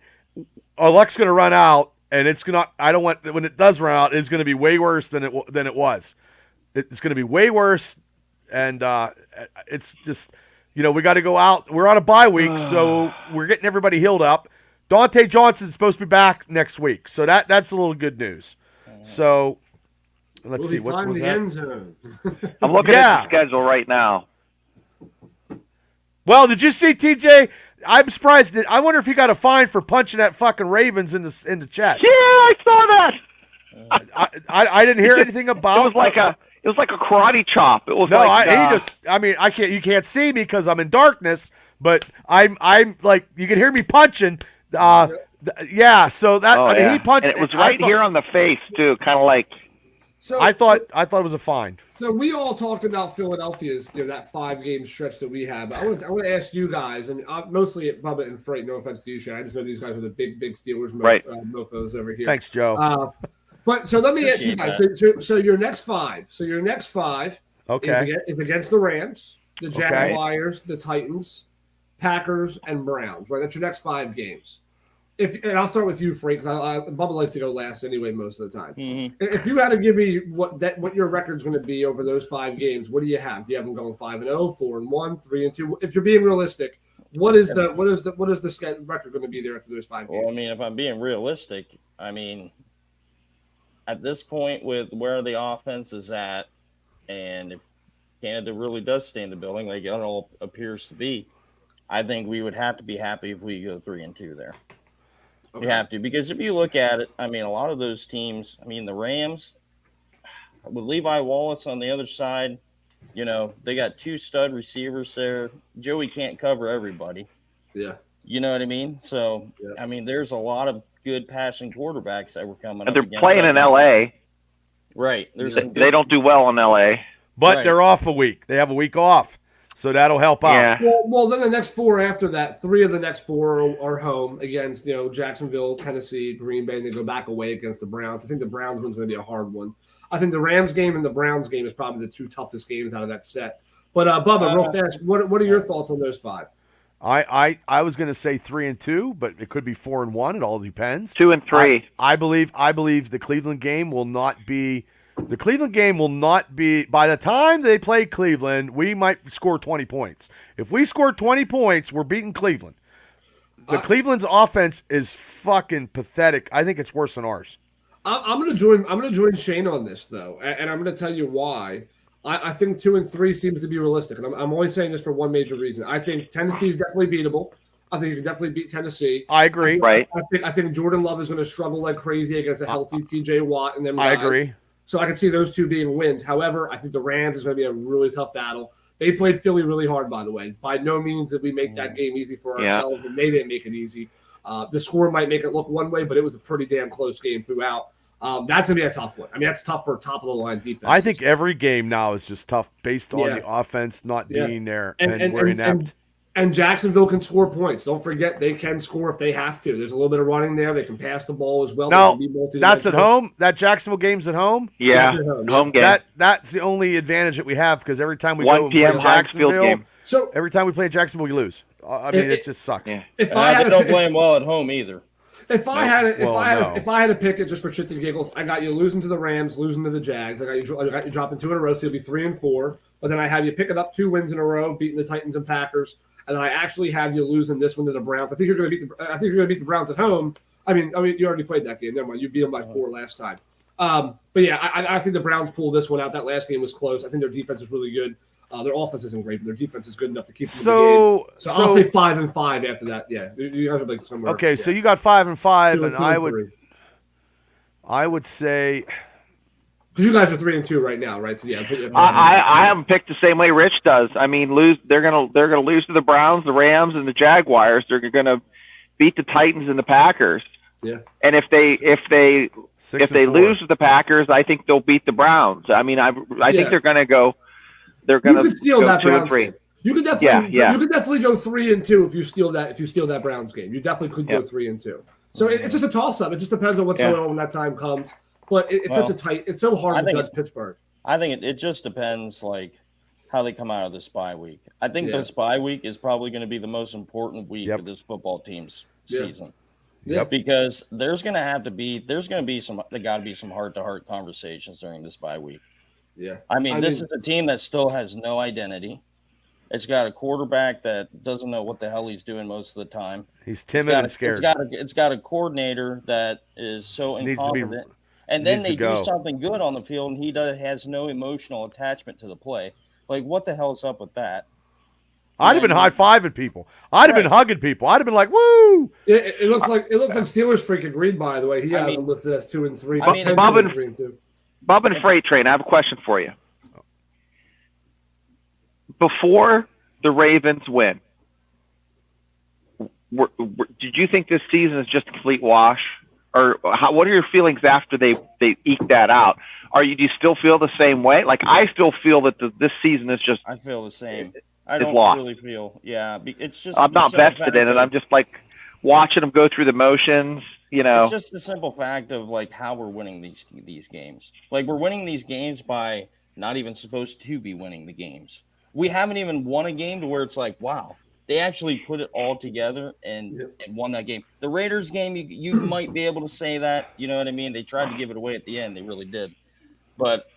Our luck's going to run out, and it's going to. I don't want when it does run out. It's going to be way worse than it was. It's going to be way worse, and it's just, we got to go out. We're on a bye week, so we're getting everybody healed up. Dante Johnson's supposed to be back next week, so that's a little good news. So let's see what was the that? end zone. I'm looking at the schedule right now. Well, did you see TJ? I'm surprised. I wonder if he got a fine for punching that fucking Ravens in the chest. Yeah, I saw that. I didn't hear anything about. It was like a karate chop. It was no. like I can't. You can't see me because I'm in darkness. But I'm like you can hear me punching. Yeah. So that he punched. And it was right here on the face too, kind of like. So I thought it was a fine. So we all talked about Philadelphia's, that 5-game stretch that we had. But I want to ask you guys, and mostly Bubba and Frank. No offense to you, Shane. I just know these guys are the big Steelers mofos over here. Thanks, Joe. But so let me ask you guys. So your next five. Okay. is against the Rams, the Jaguars, the Titans, Packers, and Browns. Right. That's your next 5 games. And I'll start with you, Frank, because Bubba likes to go last anyway most of the time. Mm-hmm. If you had to give me what your record's going to be over those 5 games, what do you have? Do you have them going 5-0, 4-1, 3-2? If you're being realistic, what is the record going to be there after those 5 games? Well, I mean, if I'm being realistic, at this point with where the offense is at, and if Canada really does stay in the building, like it all appears to be, I think we would have to be happy if we go 3-2 there. Okay. You have to, because if you look at it, a lot of those teams, the Rams, with Levi Wallace on the other side, they got 2 stud receivers there. Joey can't cover everybody. Yeah. You know what I mean? So, there's a lot of good passing quarterbacks that were coming and they're playing in L.A. Right. They don't do well in L.A. But they're off a week. They have a week off. So that'll help out. Yeah. Well, then the next 4 after that, 3 of the next 4 are home against, Jacksonville, Tennessee, Green Bay, and they go back away against the Browns. I think the Browns one's going to be a hard one. I think the Rams game and the Browns game is probably the 2 toughest games out of that set. But Bubba, real fast, what are your thoughts on those 5? I was going to say 3-2, but it could be 4-1. It all depends. 2 and 3. I believe the Cleveland game will not be. The Cleveland game will not be. By the time they play Cleveland, we might score 20 points. If we score 20 points, we're beating Cleveland. Cleveland's offense is fucking pathetic. I think it's worse than ours. I'm gonna join Shane on this though, and I'm gonna tell you why. I think 2 and 3 seems to be realistic, and I'm only saying this for one major reason. I think Tennessee is definitely beatable. I think you can definitely beat Tennessee. I agree. Right. I think Jordan Love is going to struggle like crazy against a healthy T.J. Watt and them. I agree. So I can see those 2 being wins. However, I think the Rams is going to be a really tough battle. They played Philly really hard, by the way. By no means did we make that game easy for ourselves, and they didn't make it easy. The score might make it look one way, but it was a pretty damn close game throughout. That's going to be a tough one. That's tough for top-of-the-line defense. I think every game now is just tough based on the offense not being there, and we're inept. And Jacksonville can score points. Don't forget, they can score if they have to. There's a little bit of running there. They can pass the ball as well. No, that's at home. That Jacksonville game's at home. Yeah, home game. That's the only advantage that we have because every time we 1 go and p.m. play Jacksonville, game. So every time we play Jacksonville, we lose. It just sucks. Yeah. They don't play them well at home either. If I had to pick it just for shits and giggles, I got you losing to the Rams, losing to the Jags. I got you dropping 2 in a row, so you'll be 3 and 4. But then I have you picking up 2 wins in a row, beating the Titans and Packers, and then I actually have you losing this one to the Browns. I think you're going to beat the Browns at home. I mean, you already played that game. Never mind, you beat them by 4 last time. But yeah, I think the Browns pulled this one out. That last game was close. I think their defense is really good. Their offense isn't great, but their defense is good enough to keep them in the game. So I'll say 5 and 5 after that. Yeah, you guys are like somewhere. Okay, yeah. so you got 5 and 5, and I would say because you guys are 3 and 2 right now, right? So yeah, I haven't picked the same way Rich does. I mean, they're gonna lose to the Browns, the Rams, and the Jaguars. They're gonna beat the Titans and the Packers. Yeah. And if they lose to the Packers, I think they'll beat the Browns. I mean, I think they're gonna go. They're going to steal go that 2 Browns and 3. Game. You could definitely go 3 and 2 if you steal that Browns game. You definitely could go 3 and 2. So it's just a toss up. It just depends on what's going on when that time comes. But it's so hard to judge Pittsburgh. I think it just depends like how they come out of this bye week. I think this bye week is probably going to be the most important week of this football team's season. Yep. Because there got to be some heart to heart conversations during this bye week. Yeah. I mean, this is a team that still has no identity. It's got a quarterback that doesn't know what the hell he's doing most of the time. He's timid and scared. It's got a coordinator that is so Needs to be- incompetent. And then needs they to go. do something good on the field, and he has no emotional attachment to the play. Like, what the hell's up with that? I'd have been high-fiving people. I'd have been hugging people. I'd have been like, "Woo!" It looks like Steelers freak agreed. By the way, he has them listed as 2 and 3. I mean, Bob and Freight Train, I have a question for you. Before the Ravens win, did you think this season is just a complete wash? Or what are your feelings after they eke that out? Do you still feel the same way? Like, I still feel that this season is just. I feel the same. I don't lost. really feel. Yeah, it's just. I'm not vested in it. I'm just like watching them go through the motions. It's just the simple fact of like how we're winning these games. Like, we're winning these games by not even supposed to be winning the games. We haven't even won a game to where it's like, wow, they actually put it all together and won that game. The Raiders game, you might be able to say that. You know what I mean? They tried to give it away at the end. They really did. But,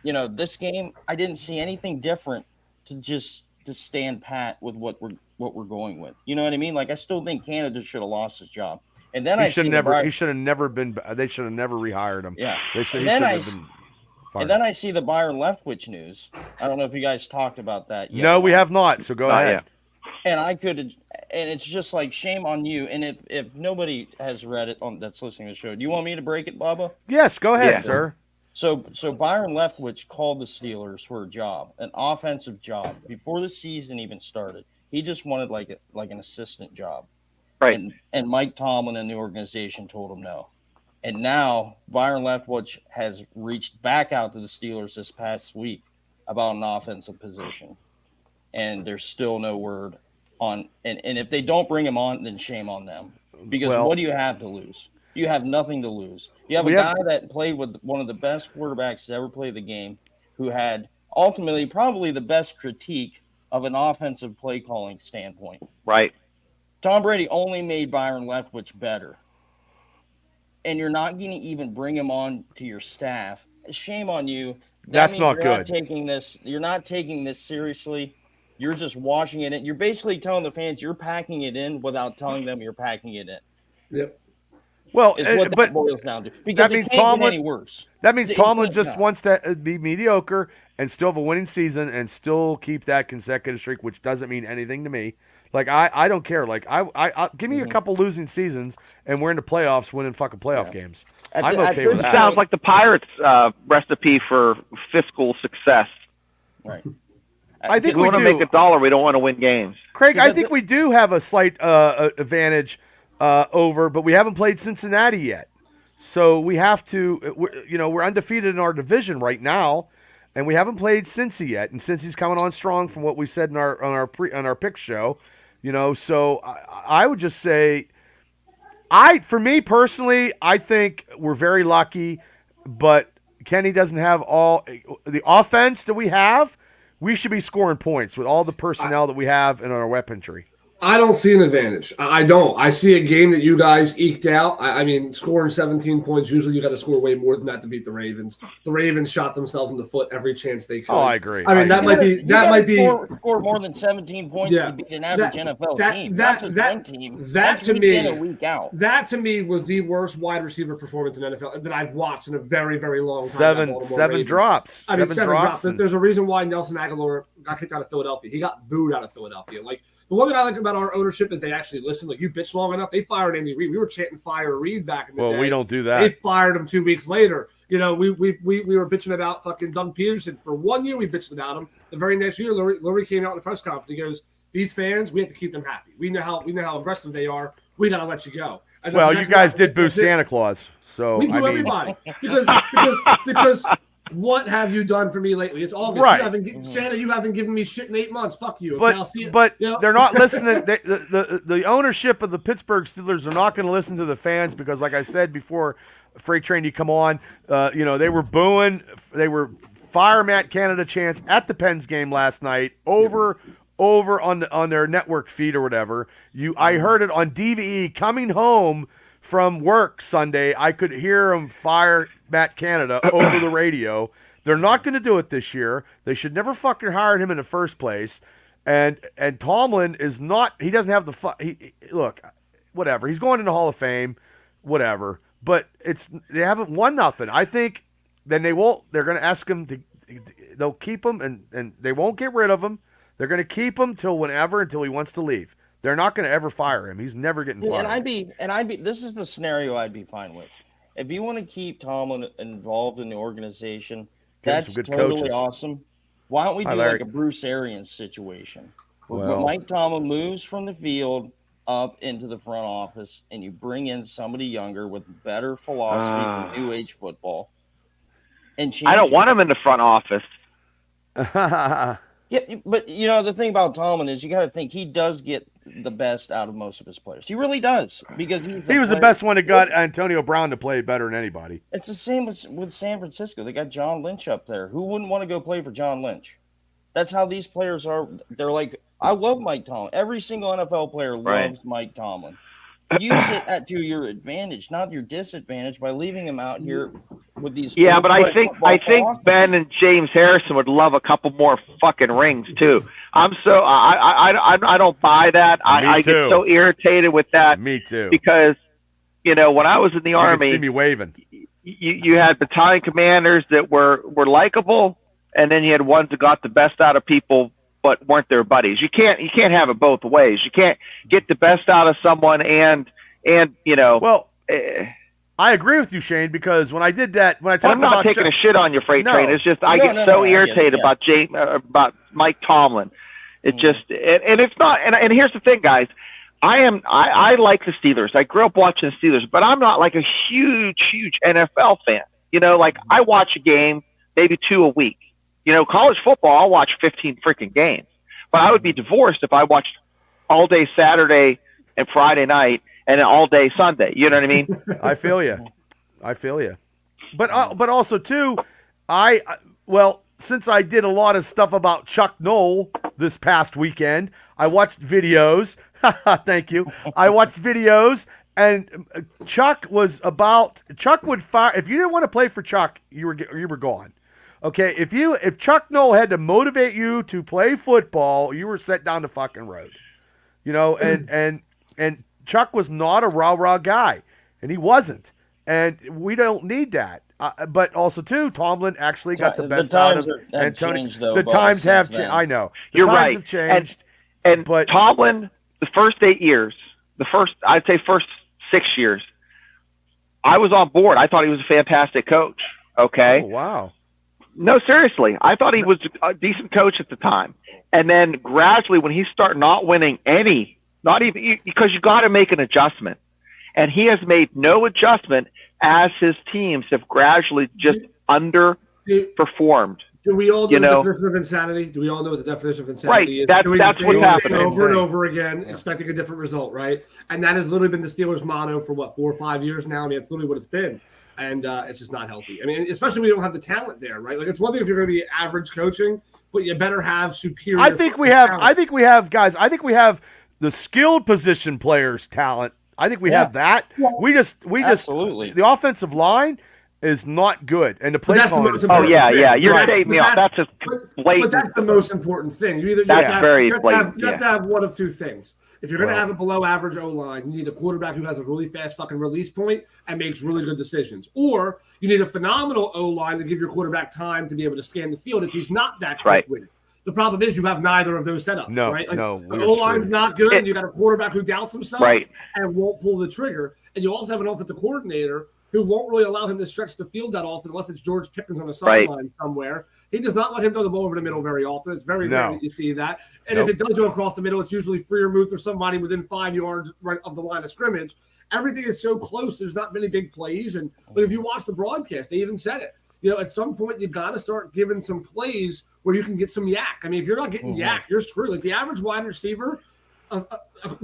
this game, I didn't see anything different to stand pat with what we're going with. You know what I mean? Like, I still think Canada should have lost his job. And then he should have never been. They should have never rehired him. Yeah. And then I see the Byron Leftwich news. I don't know if you guys talked about that yet. No, we have not. So go ahead. And and it's just like, shame on you. And if nobody has read it that's listening to the show, do you want me to break it, Bubba? Yes, go ahead, sir. So Byron Leftwich called the Steelers for a job, an offensive job, before the season even started. He just wanted like an assistant job. Right. And Mike Tomlin and the organization told him no. And now Byron Leftwich has reached back out to the Steelers this past week about an offensive position. And there's still no word on and if they don't bring him on, then shame on them. Because what do you have to lose? You have nothing to lose. You have a guy that played with one of the best quarterbacks to ever play the game, who had ultimately probably the best critique of an offensive play calling standpoint. Right. Tom Brady only made Byron Leftwich better. And you're not going to even bring him on to your staff. Shame on you. That's not good. You're not taking this seriously. You're just washing it in. You're basically telling the fans you're packing it in without telling them you're packing it in. Yep. Well, it's what that boils down to. Because that means it can't Tomlin, get any worse. That means Tomlin just wants to be mediocre and still have a winning season and still keep that consecutive streak, which doesn't mean anything to me. Like, I don't care. Like, I give me a couple losing seasons and we're in the playoffs winning fucking playoff games. I'm okay with that. Sounds like the Pirates' recipe for fiscal success. Right. I think we want to make a dollar. We don't want to win games. Craig, I think we do have a slight advantage over, but we haven't played Cincinnati yet. So we have to, we're undefeated in our division right now, and we haven't played Cincy yet. And Cincy's coming on strong from what we said on our pick show, So I would just say, for me personally, I think we're very lucky, but Kenny doesn't have all the offense that we have. We should be scoring points with all the personnel that we have in our weaponry. I don't see an advantage. I don't. I see a game that you guys eked out. I mean, scoring 17 points, usually you got to score way more than that to beat the Ravens. The Ravens shot themselves in the foot every chance they could. Oh, I agree. I mean, that might be score more than 17 points to beat an average NFL team. That to me, in a week out. That to me was the worst wide receiver performance in NFL that I've watched in a very, very long time. Seven drops. I mean, seven drops. There's a reason why Nelson Aguilar got kicked out of Philadelphia. He got booed out of Philadelphia. Like, the one thing I like about our ownership is they actually listen. Like, you bitch long enough, they fired Andy Reid. We were chanting fire Reid back in the day. Well, we don't do that. They fired him 2 weeks later. We were bitching about fucking Doug Peterson. For 1 year, we bitched about him. The very next year, Lurie came out in the press conference. He goes, "These fans, we have to keep them happy. We know how aggressive they are. We got to let you go." Well, you guys did boo Santa Claus. So we boo everybody. Because what have you done for me lately? It's August. Right. Santa, you haven't given me shit in 8 months. Fuck you. But, okay, I'll see it. But they're not listening. The ownership of the Pittsburgh Steelers are not going to listen to the fans because, like I said before, Freight Train, you come on, they were booing. They were fire Matt Canada chants at the Pens game last night over on their network feed or whatever. I heard it on DVE coming home from work Sunday. I could hear them fire Matt Canada over the radio They're not going to do it this year. They should never fucking hired him in the first place. And Tomlin is not. He doesn't have the look. Whatever. He's going in the Hall of Fame. Whatever. But they haven't won nothing. I think then they won't. They're going to ask him to. They'll keep him and they won't get rid of him. They're going to keep him until he wants to leave. They're not going to ever fire him. He's never getting fired. And I'd be. This is the scenario I'd be fine with. If you want to keep Tomlin involved in the organization, that's totally awesome. Why don't we do like a Bruce Arians situation? Where Mike Tomlin moves from the field up into the front office, and you bring in somebody younger with better philosophies than new age football. And I don't want him in the front office. Yeah, but the thing about Tomlin is you got to think he does get the best out of most of his players. He really does, because he was the best one that got Antonio Brown to play better than anybody. It's the same with San Francisco. They got John Lynch up there. Who wouldn't want to go play for John Lynch? That's how these players are. They're like, I love Mike Tomlin. Every single NFL player loves Mike Tomlin. Use it to your advantage, not your disadvantage, by leaving him out here with these. Yeah, but I think Ben and James Harrison would love a couple more fucking rings too. I don't buy that. I get so irritated with that. Me too. Because when I was in the Army, see me waving. You had battalion commanders that were likable, and then you had ones that got the best out of people but weren't their buddies. You can't have it both ways. You can't get the best out of someone and Well, I agree with you, Shane, because when I did that, when I talked about, I'm not taking a shit on your freight train. It's just I get so irritated about Mike Tomlin. It just and it's not. And here's the thing, guys. I like the Steelers. I grew up watching the Steelers, but I'm not like a huge NFL fan. Like I watch a game, maybe 2 a week. College football, I'll watch 15 freaking games. But I would be divorced if I watched all day Saturday and Friday night and all day Sunday. You know what I mean? I feel you. But also too, since I did a lot of stuff about Chuck Noll this past weekend, I watched videos. Thank you. I watched videos, and Chuck would fire if you didn't want to play for Chuck, you were gone. Okay, if Chuck Noll had to motivate you to play football, you were set down the fucking road. And Chuck was not a rah-rah guy, and he wasn't. And we don't need that. But also, too, Tomlin actually got the best out of Antonio. The times have changed. I know. You're right. The times have changed. But Tomlin, the first 8 years, I'd say first 6 years, I was on board. I thought he was a fantastic coach. Okay? Oh, wow. No, seriously. I thought he was a decent coach at the time. And then gradually when he started not winning any, not even because you got to make an adjustment. And he has made no adjustment as his teams have gradually just underperformed. Do we all know the definition of insanity? Do we all know what the definition of insanity is? Right. That's what's happening. Over and over again, expecting a different result, right? And that has literally been the Steelers' motto for 4 or 5 years now. I mean, it's literally what it's been. And it's just not healthy. I mean, especially when you don't have the talent there, right? Like, it's one thing if you're going to be average coaching, but you better have superior. I think we have the skilled position players' talent. I think we have that. Yeah. We just absolutely. The offensive line is not good, and the play calling. You're stating me off. That's just blatant. But that's the most important thing. You have to have one of two things. If you're going to have a below average O-line, you need a quarterback who has a really fast fucking release point and makes really good decisions. Or you need a phenomenal O-line to give your quarterback time to be able to scan the field if he's not that quick with it. The problem is you have neither of those setups, right? Like, the O-line's not good, and you got a quarterback who doubts himself and won't pull the trigger. And you also have an offensive coordinator who won't really allow him to stretch the field that often unless it's George Pickens on the sideline somewhere. He does not let him throw the ball over the middle very often. It's very rare that you see that. And if it does go across the middle, it's usually Freiermuth or somebody within 5 yards of the line of scrimmage. Everything is so close. There's not many big plays. And if you watch the broadcast, they even said it. At some point, you got to start giving some plays where you can get some yak. I mean, if you're not getting yak, you're screwed. Like the average wide receiver, a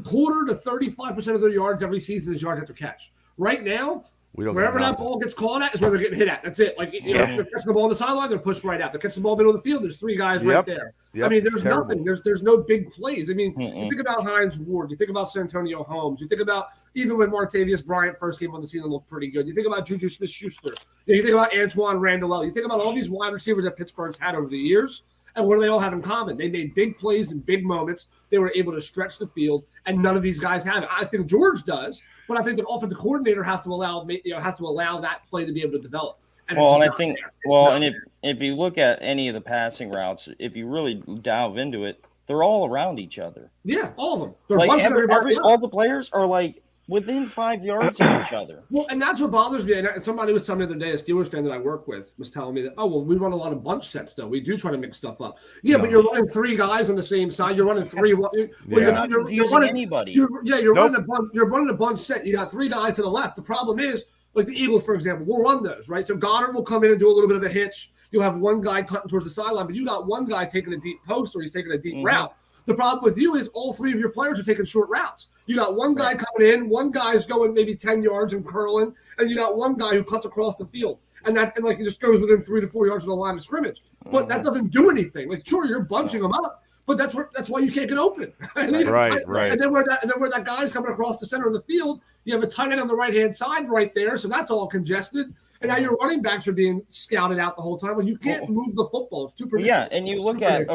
quarter to 35% of their yards every season is yards after catch. Right now, wherever that ball gets caught at is where they're getting hit at. That's it. Like, they're catching the ball on the sideline, they're pushed right out. They're catching the ball middle of the field, there's 3 guys right there. Yep, I mean, it's there's terrible. nothing. There's no big plays. I mean, Mm-mm. you think about Hines Ward. You think about Santonio Holmes. You think about even when Martavius Bryant first came on the scene and looked pretty good. You think about Juju Smith-Schuster. You think about Antoine Randall. You think about all these wide receivers that Pittsburgh's had over the years. And what do they all have in common? They made big plays in big moments. They were able to stretch the field, and none of these guys have it. I think George does, but I think the offensive coordinator has to allow that play to be able to develop. And Well, it's and just I think, not there. It's well, not and there. if you look at any of the passing routes, if you really delve into it, they're all around each other. Yeah, all of them. They're Like bunching everybody up. all the players are like within 5 yards of each other. Well, and that's what bothers me. And somebody was telling me the other day, a Steelers fan that I work with was telling me that, oh, well, we run a lot of bunch sets, though. We do try to mix stuff up. Yeah, but you're running three guys on the same side. You're running three. You're not confusing running, anybody. You're Nope. running a bunch set. You got three guys to the left. The problem is, like the Eagles, for example, will run those, right? So Goddard will come in and do a little bit of a hitch. You'll have one guy cutting towards the sideline, but you got one guy taking a deep post or he's taking a deep route. The problem with you is all three of your players are taking short routes. You got one guy coming in, one guy's going maybe 10 yards and curling, and you got one guy who cuts across the field. And he just goes within 3 to 4 yards of the line of scrimmage. But that doesn't do anything. Like, sure, you're bunching them up, but that's why you can't get open. And then Right. And then where that guy's coming across the center of the field, you have a tight end on the right-hand side right there, so that's all congested. And now your running backs are being scouted out the whole time. Well, you can't move the football. It's too predictable. Yeah, and you look at,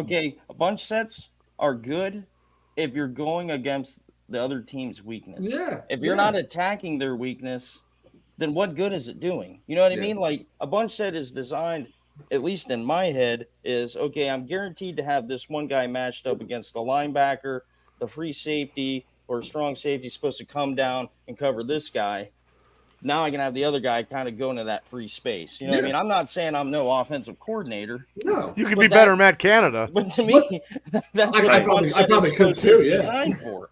bunch sets are good if you're going against the other team's weakness. Yeah. If you're not attacking their weakness, then what good is it doing? You know what I mean? Like a bunch set is designed, at least in my head, is okay, I'm guaranteed to have this one guy matched up against the linebacker, the free safety, or a strong safety is supposed to come down and cover this guy. Now I can have the other guy kind of go into that free space. You know what I mean? I'm not saying I'm no offensive coordinator. No. You could be better than Matt Canada. But to me, that's what I probably could too, yeah. designed for.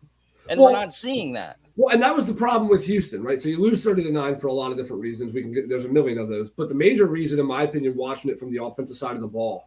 And we're not seeing that. Well, and that was the problem with Houston, right? So you lose 30-9 for a lot of different reasons. There's a million of those. But the major reason, in my opinion, watching it from the offensive side of the ball,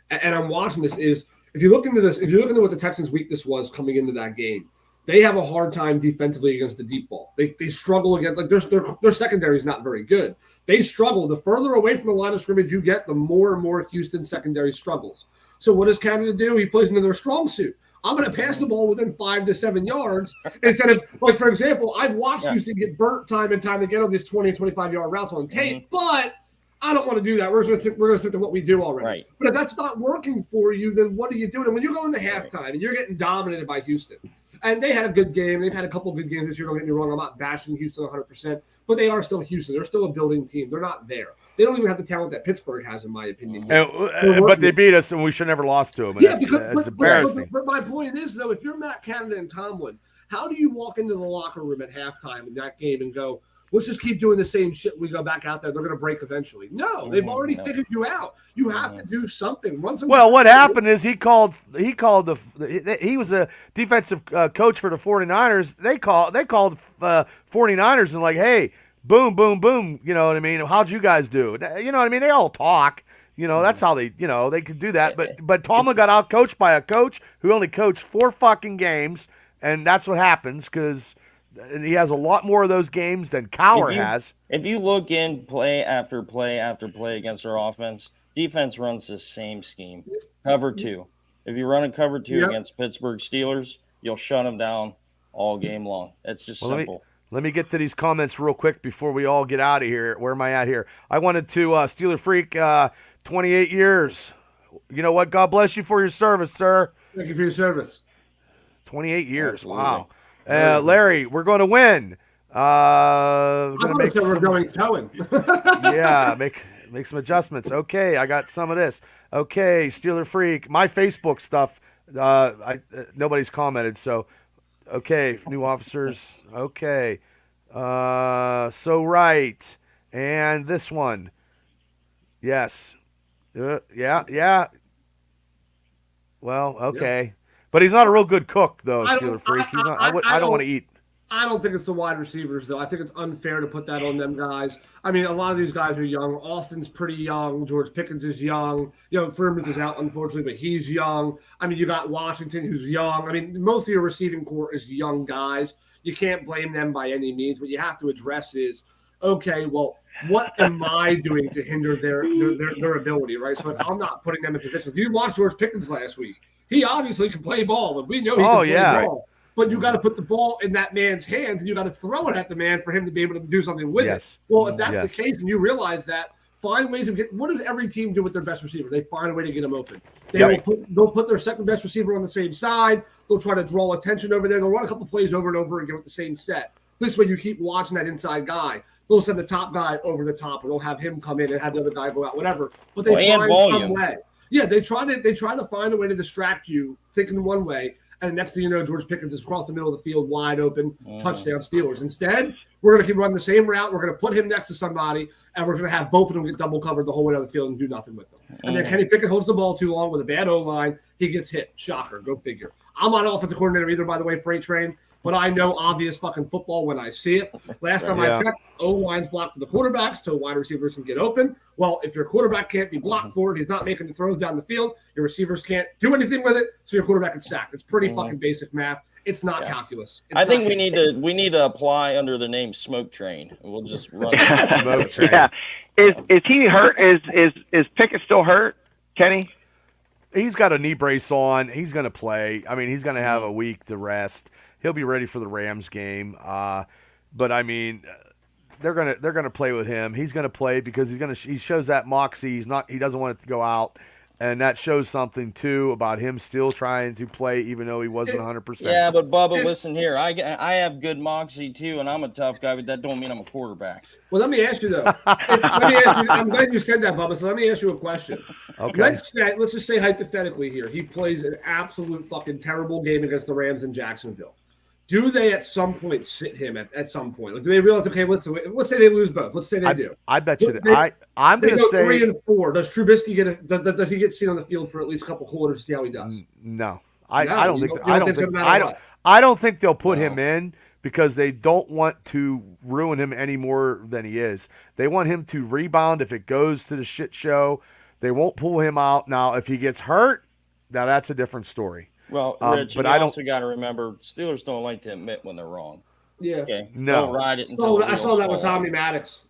and I'm watching this, is if you look into what the Texans' weakness was coming into that game, they have a hard time defensively against the deep ball. They struggle against, like, their secondary is not very good. They struggle. The further away from the line of scrimmage you get, the more and more Houston secondary struggles. So what does Canada do? He plays into their strong suit. I'm going to pass the ball within 5 to 7 yards instead of, like, for example, I've watched Houston get burnt time and time again on these 20 and 25-yard routes on tape, but I don't want to do that. We're going to stick to what we do already. Right. But if that's not working for you, then what are you doing? And when you go into halftime and you're getting dominated by Houston, and they had a good game. They've had a couple of good games this year. Don't get me wrong. I'm not bashing Houston 100%, but they are still Houston. They're still a building team. They're not there. They don't even have the talent that Pittsburgh has, in my opinion. But they beat us, and we should never lost to them. Yeah, it's embarrassing. But my point is, though, if you're Matt Canada and Tomlin, how do you walk into the locker room at halftime in that game and go, let's just keep doing the same shit. We go back out there. They're going to break eventually. No, they've already figured you out. You have to do something. Well, what happened is he was a defensive coach for the 49ers. They called 49ers and like, hey, boom, boom, boom. You know what I mean? How'd you guys do? You know what I mean? They all talk. You know, that's how they could do that. But Tomlin got out coached by a coach who only coached 4 fucking games, and that's what happens because he has a lot more of those games than Cowher has. If you look in play after play after play against our offense, defense runs the same scheme. Cover 2. If you run a cover 2 against Pittsburgh Steelers, you'll shut them down all game long. It's just simple. Let me get to these comments real quick before we all get out of here. Where am I at here? I wanted to Steeler Freak, 28 years. You know what? God bless you for your service, sir. Thank you for your service. 28 years. Absolutely. Wow. Larry, we're going to win. I'm going to say we're going towing. Yeah, make some adjustments. Okay, I got some of this. Okay, Steeler Freak. My Facebook stuff, nobody's commented, so okay, new officers. Okay. So right. And this one. Yes. Yeah. Well, okay. Yeah. But he's not a real good cook, though, Steeler Freak. He's not. I don't want to eat. I don't think it's the wide receivers, though. I think it's unfair to put that on them guys. I mean, a lot of these guys are young. Austin's pretty young. George Pickens is young. Freiermuth is out, unfortunately, but he's young. I mean, you got Washington, who's young. I mean, most of your receiving core is young guys. You can't blame them by any means. What you have to address is, okay, well, what am I doing to hinder their ability, right? So I'm not putting them in positions. You watched George Pickens last week. He obviously can play ball, and we know he can play ball. But you got to put the ball in that man's hands, and you got to throw it at the man for him to be able to do something with it. Well, if that's the case, and you realize that, find ways of getting. What does every team do with their best receiver? They find a way to get him open. They'll put their second best receiver on the same side. They'll try to draw attention over there. They'll run a couple plays over and over again with the same set. This way, you keep watching that inside guy. They'll send the top guy over the top, or they'll have him come in and have the other guy go out, whatever. But they find some way. Yeah, they try to find a way to distract you, thinking one way, and next thing you know, George Pickens is across the middle of the field, wide open, touchdown Steelers. Instead, we're going to keep running the same route. We're going to put him next to somebody, and we're going to have both of them get double covered the whole way down the field and do nothing with them. And then Kenny Pickett holds the ball too long with a bad O-line. He gets hit. Shocker. Go figure. I'm not an offensive coordinator either, by the way, Freight Train, but I know obvious fucking football when I see it. Last time I checked, O-line's blocked for the quarterbacks so wide receivers can get open. Well, if your quarterback can't be blocked for it, he's not making the throws down the field, your receivers can't do anything with it, so your quarterback gets sacked. It's pretty fucking basic math. It's not calculus. I think we need to apply under the name Smoke Train. We'll just run Smoke Train. Yeah. Is he hurt? Is Pickett still hurt, Kenny? He's got a knee brace on. He's going to play. I mean, he's going to have a week to rest. He'll be ready for the Rams game. But I mean, they're gonna play with him. He's going to play because he shows that moxie. He doesn't want it to go out. And that shows something, too, about him still trying to play even though he wasn't 100%. Yeah, but Bubba, listen here. I have good moxie, too, and I'm a tough guy, but that don't mean I'm a quarterback. Well, let me ask you, though. I'm glad you said that, Bubba, so let me ask you a question. Okay. Let's just say hypothetically here, he plays an absolute fucking terrible game against the Rams in Jacksonville. Do they at some point sit him at some point? Like, do they realize, okay, let's say they lose both. Let's say they do. I bet you that. I'm going to say 3-4. Does Trubisky does he get seen on the field for at least a couple quarters to see how he does? No. I don't think they'll put him in because they don't want to ruin him any more than he is. They want him to rebound if it goes to the shit show. They won't pull him out. Now, if he gets hurt, now that's a different story. Well, Rich, but you also got to remember, Steelers don't like to admit when they're wrong. Yeah. Okay. No. They'll ride it until I saw that with Tommy Maddox.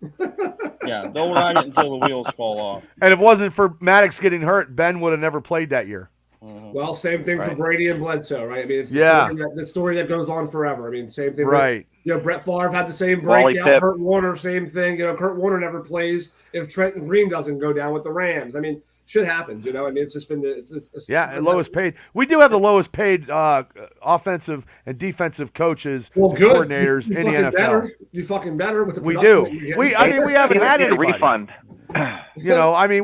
Yeah, they'll ride it until the wheels fall off. And if it wasn't for Maddox getting hurt, Ben would have never played that year. Well, same thing for Brady and Bledsoe, right? I mean, it's the story that goes on forever. I mean, same thing. Right. Brett Favre had the same breakout. Kurt Warner, same thing. Kurt Warner never plays if Trenton Green doesn't go down with the Rams. I mean, shit happens, I mean, it's just been and lowest paid. We do have the lowest paid offensive and defensive coaches and coordinators in the NFL. You fucking better with the we do. We haven't had anybody. Refund. We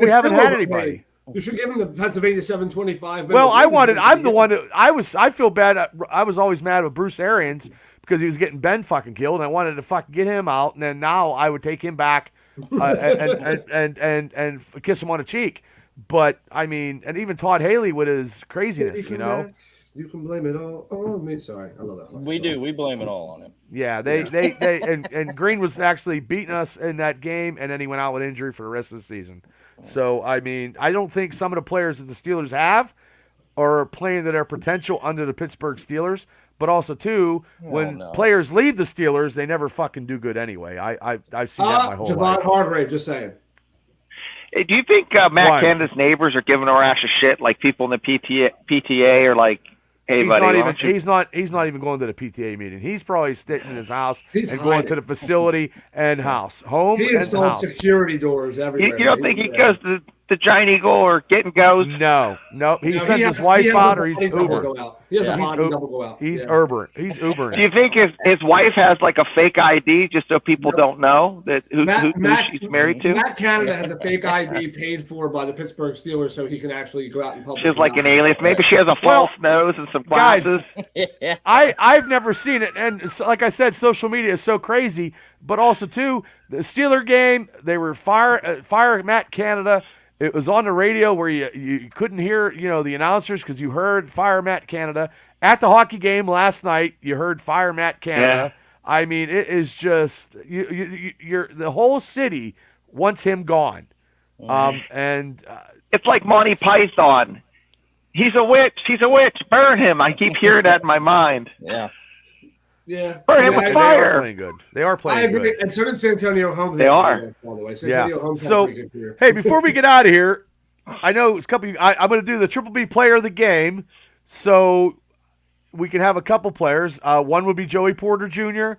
haven't had anybody. You should give him the Pennsylvania $7.25. Well, I'm the one that I feel bad. I was always mad with Bruce Arians because he was getting Ben fucking killed, and I wanted to fucking get him out, and then now I would take him back and kiss him on the cheek. But I mean, and even Todd Haley with his craziness, You can blame it all on me. Sorry, I love that. We do. We blame it all on him. Yeah, they and Green was actually beating us in that game, and then he went out with injury for the rest of the season. So I mean, I don't think some of the players that the Steelers have are playing to their potential under the Pittsburgh Steelers. But also too, when players leave the Steelers, they never fucking do good anyway. I've seen that my whole life. Javon Hargrave, just saying. Hey, do you think Matt Canada's neighbors are giving her ass a shit, like people in the PTA are like, "Hey, buddy"? He's not even going to the PTA meeting. He's probably sitting in his house going to the facility and house, home he and installed house. Security doors everywhere. You don't think he goes to the Giant Eagle or getting goes? No. He sends his wife out, or he's Uber. He has a double go out. He's Uber. He's Ubering. Do you think his wife has like a fake ID just so people don't know that who she's married to? Matt Canada has a fake ID paid for by the Pittsburgh Steelers so he can actually go out in public. She's like an alias. Maybe she has a false nose and some glasses. Guys, I've never seen it, and like I said, social media is so crazy. But also too, the Steeler game, they were fire Matt Canada. It was on the radio where you couldn't hear, the announcers because you heard fire Matt Canada. At the hockey game last night, you heard fire Matt Canada. Yeah. I mean, it is just you're the whole city wants him gone. And it's like Monty Python. He's a witch. He's a witch. Burn him. I keep hearing that in my mind. Yeah. Yeah. Burn I him mean, with I- They are fire. playing good. They are I playing agree. good. And so did Santonio Holmes. They are. By the way. Yeah. Santonio Holmes had a So, pretty good career. hey, before we get out of here, I know it's a couple. I'm going to do the Triple B player of the game, so we can have a couple players. One would be Joey Porter Jr.,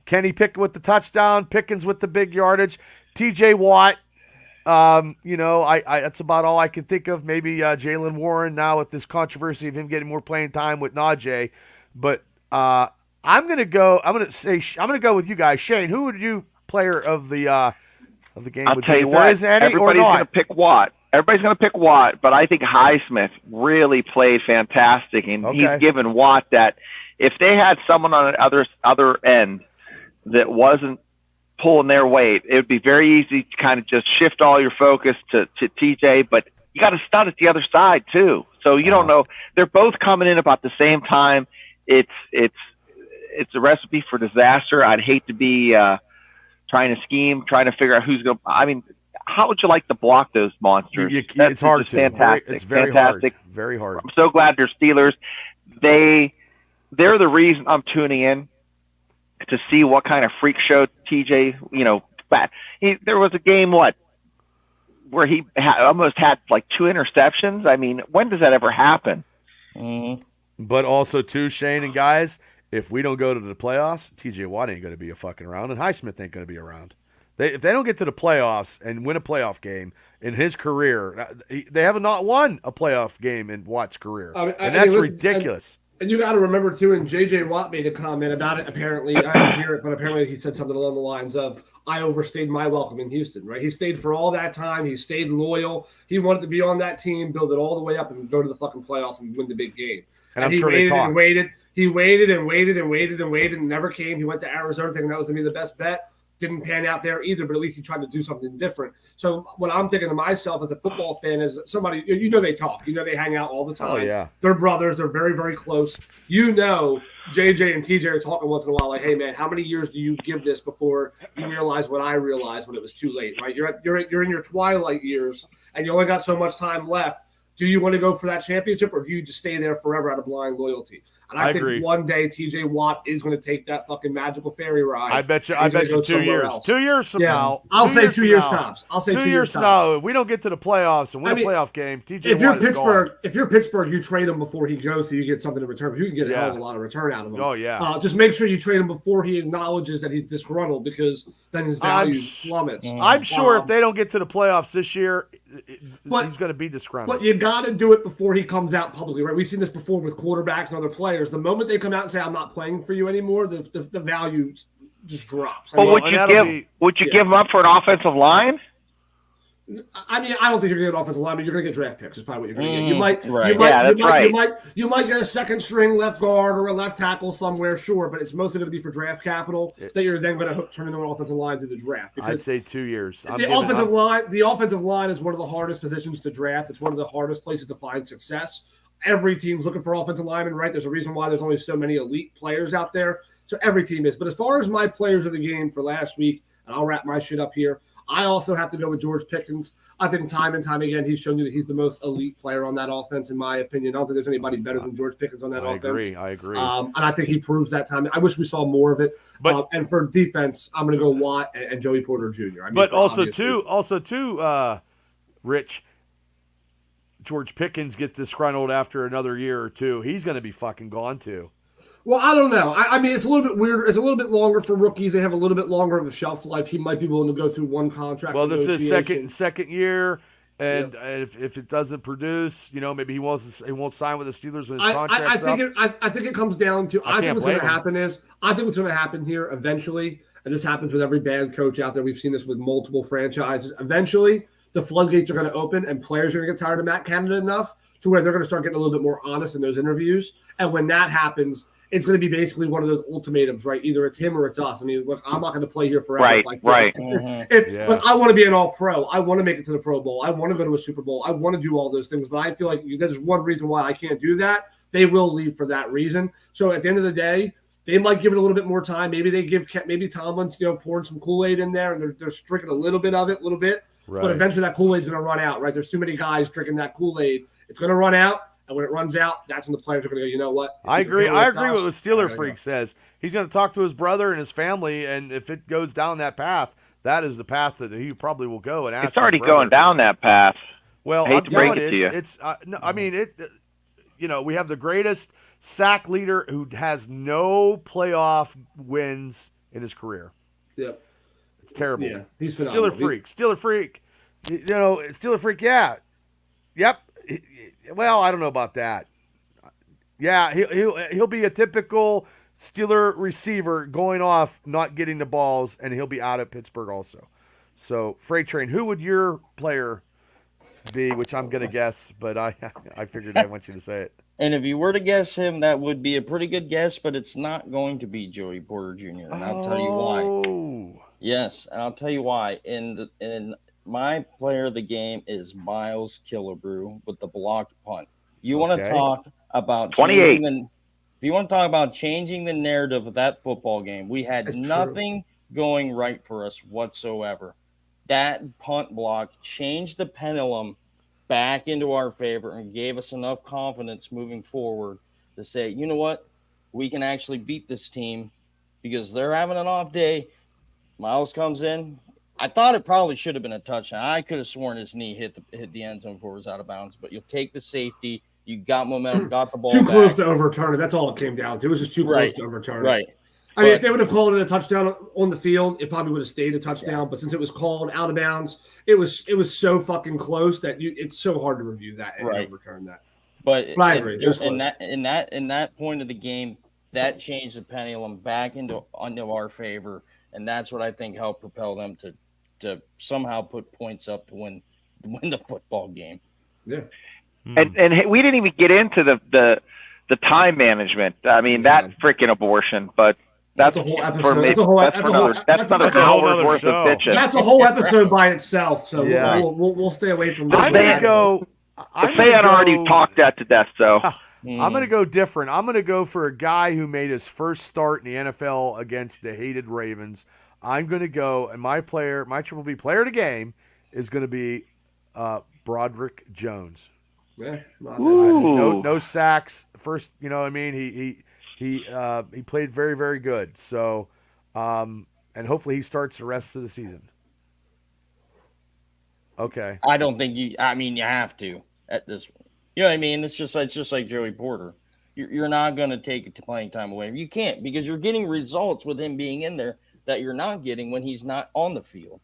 Kenny Pickett with the touchdown, Pickens with the big yardage, T.J. Watt. I that's about all I can think of. Maybe Jalen Warren now with this controversy of him getting more playing time with Najee, but I'm gonna go with you guys. Shane, who would you player of the game I'll would tell be? you If there what, is any or everybody's going to not? pick Watt. Everybody's going to pick Watt, but I think Highsmith really played fantastic, and Okay. he's given Watt that if they had someone on the other end that wasn't pulling their weight, it would be very easy to kind of just shift all your focus to TJ, but you got to stud at the other side too. So you don't know. They're both coming in about the same time. It's a recipe for disaster. I'd hate to be trying to scheme, trying to figure out who's going to – I mean, how would you like to block those monsters? It's hard just to. fantastic. It's very fantastic. hard. Very hard. I'm so glad they're Steelers. They're the reason I'm tuning in to see what kind of freak show TJ, there was a game, where he almost had like 2 interceptions. I mean, when does that ever happen? Mhm. But also, too, Shane and guys, if we don't go to the playoffs, TJ Watt ain't going to be a fucking around, and Highsmith ain't going to be around. If they don't get to the playoffs and win a playoff game in his career, they have not won a playoff game in Watt's career. And that's ridiculous. And you got to remember, too, and J.J. Watt made a comment about it. Apparently, I didn't hear it, but apparently he said something along the lines of, I overstayed my welcome in Houston, right? He stayed for all that time. He stayed loyal. He wanted to be on that team, build it all the way up, and go to the fucking playoffs and win the big game. And I'm he sure they waited talked. and waited. He waited and waited and waited and waited and never came. He went to Arizona thinking that was going to be the best bet. Didn't pan out there either, but at least he tried to do something different. So what I'm thinking to myself as a football fan is somebody, they talk. They hang out all the time. Oh, yeah. They're brothers. They're very, very close. JJ and TJ are talking once in a while like, hey, man, how many years do you give this before you realize what I realized when it was too late, right? You're in your twilight years, and you only got so much time left. Do you want to go for that championship, or do you just stay there forever out of blind loyalty? And I think agree. one day TJ Watt is going to take that fucking magical fairy ride. I bet you. He's gonna go 2 somewhere years. else. 2 years from now. I'll say 2 years from now. tops. I'll say 2 years from now. If we don't get to the playoffs and win a playoff game, TJ if you're Watt is gone. Pittsburgh, you trade him before he goes, so you get something in return. Because you can get a hell of a lot of return out of him. Oh yeah. Just make sure you trade him before he acknowledges that he's disgruntled, because then his value plummets. I'm sure if they don't get to the playoffs this year, he's going to be disgruntled. But you got to do it before he comes out publicly, right? We've seen this before with quarterbacks and other players. The moment they come out and say, I'm not playing for you anymore, the value just drops. Well, would you give him up for an offensive line? I mean, I don't think you're going to get an offensive lineman. You're going to get draft picks. Is probably what you're going to get. You might get a second string left guard or a left tackle somewhere, sure, but it's mostly going to be for draft capital that you're then going to turn into an offensive line through the draft. I'd say 2 years. The offensive line is one of the hardest positions to draft. It's one of the hardest places to find success. Every team's looking for offensive linemen, right? There's a reason why there's only so many elite players out there. So every team is. But as far as my players of the game for last week, and I'll wrap my shit up here, I also have to go with George Pickens. I think time and time again, he's shown you that he's the most elite player on that offense, in my opinion. I don't think there's anybody better than George Pickens on that offense. I agree. And I think he proves that time. I wish we saw more of it. But and for defense, I'm going to go Watt and Joey Porter Jr. But also too, Rich, George Pickens gets disgruntled after another year or two. He's going to be fucking gone too. Well, I don't know. I mean, it's a little bit weird. It's a little bit longer for rookies. They have a little bit longer of a shelf life. He might be willing to go through one contract. Well, this is second year, and if it doesn't produce, maybe he won't sign with the Steelers when his contract's up. I think it comes down to. I think what's going to happen is. I think what's going to happen here eventually, and this happens with every bad coach out there. We've seen this with multiple franchises. Eventually, the floodgates are going to open, and players are going to get tired of Matt Canada enough to where they're going to start getting a little bit more honest in those interviews. And when that happens, it's going to be basically one of those ultimatums, right? Either it's him or it's us. I mean, look, I'm not going to play here forever. Right. Look, I want to be an all-pro. I want to make it to the Pro Bowl. I want to go to a Super Bowl. I want to do all those things. But I feel like there's one reason why I can't do that. They will leave for that reason. So at the end of the day, they might give it a little bit more time. Maybe Tomlin's pouring some Kool-Aid in there, and they're drinking a little bit of it, Right. But eventually that Kool-Aid's going to run out, right? There's too many guys drinking that Kool-Aid. It's going to run out. And when it runs out, that's when the players are going to go, you know what? I agree. I agree with what us, Steeler I gotta Freak go. says. He's going to talk to his brother and his family, and if it goes down that path, that is the path that he probably will go and ask. It's already his brother. going down that path. Well, I hate I'm to break telling it to you, you. it's no, I mean it. We have the greatest sack leader who has no playoff wins in his career. Yep. It's terrible. Yeah, he's phenomenal. Steeler Freak. Steeler Freak. Yeah. Yep. Well, I don't know about that. Yeah, he'll be a typical Steeler receiver going off, not getting the balls, and he'll be out at Pittsburgh also. So, Freight Train, who would your player be? Which I'm gonna guess, but I figured I want you to say it. And if you were to guess him, that would be a pretty good guess, but it's not going to be Joey Porter Jr. And I'll tell you why. Oh. Yes, and I'll tell you why. In my player of the game is Miles Killebrew with the blocked punt. You want to Okay. talk about 28. If you want to talk about changing the narrative of that football game, we had That's nothing going right for us whatsoever. That punt block changed the pendulum back into our favor and gave us enough confidence moving forward to say, you know what, we can actually beat this team because they're having an off day. Miles comes in. I thought it probably should have been a touchdown. I could have sworn his knee hit the end zone before it was out of bounds, but you'll take the safety. You got momentum, got the ball Too back. close to overturn it. That's all it came down to. It was just too close Right. to overturn it. Right. I mean, But- if they would have called it a touchdown on the field, it probably would have stayed a touchdown. But since it was called out of bounds, it was so fucking close that it's so hard to review that and Right. overturn that. But I agree. It was in close. that point of the game, that changed the pendulum back into our favor, and that's what I think helped propel them to somehow put points up to win the football game. Yeah. And we didn't even get into the time management. I mean, that freaking abortion. But that's a whole for episode. me. That's a whole- That's that's for a whole- another. That's that's another a whole hour's nother worth show. of bitching. That's a whole episode by itself. So Yeah. we'll stay away from I'm that. gonna go. I'm Say gonna I already go- talked that to death. So I'm going to go different. I'm going to go for a guy who made his first start in the NFL against the hated Ravens. I'm going to go, and my Triple B player of the game is going to be Broderick Jones. Yeah, not bad. Ooh. No sacks. First, you know what I mean? He played very, very good. So, and hopefully he starts the rest of the season. Okay. I don't think you. I mean, you have to at this. You know what I mean? It's just like Joey Porter. You're not going to take it to playing time away. You can't because you're getting results with him being in there that you're not getting when he's not on the field.